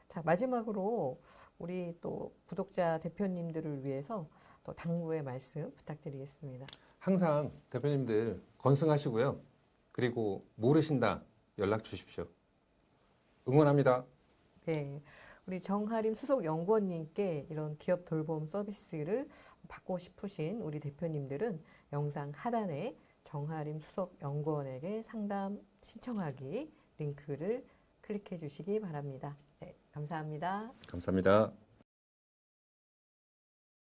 [SPEAKER 1] 자, 마지막으로 우리 또 구독자 대표님들을 위해서 또 당부의 말씀 부탁드리겠습니다.
[SPEAKER 2] 항상 대표님들 건승하시고요. 그리고 모르신다 연락 주십시오. 응원합니다.
[SPEAKER 1] 네. 우리 정하림 수석연구원님께 이런 기업 돌봄 서비스를 받고 싶으신 우리 대표님들은 영상 하단에 정하림 수석연구원에게 상담 신청하기 링크를 클릭해 주시기 바랍니다. 네, 감사합니다.
[SPEAKER 2] 감사합니다.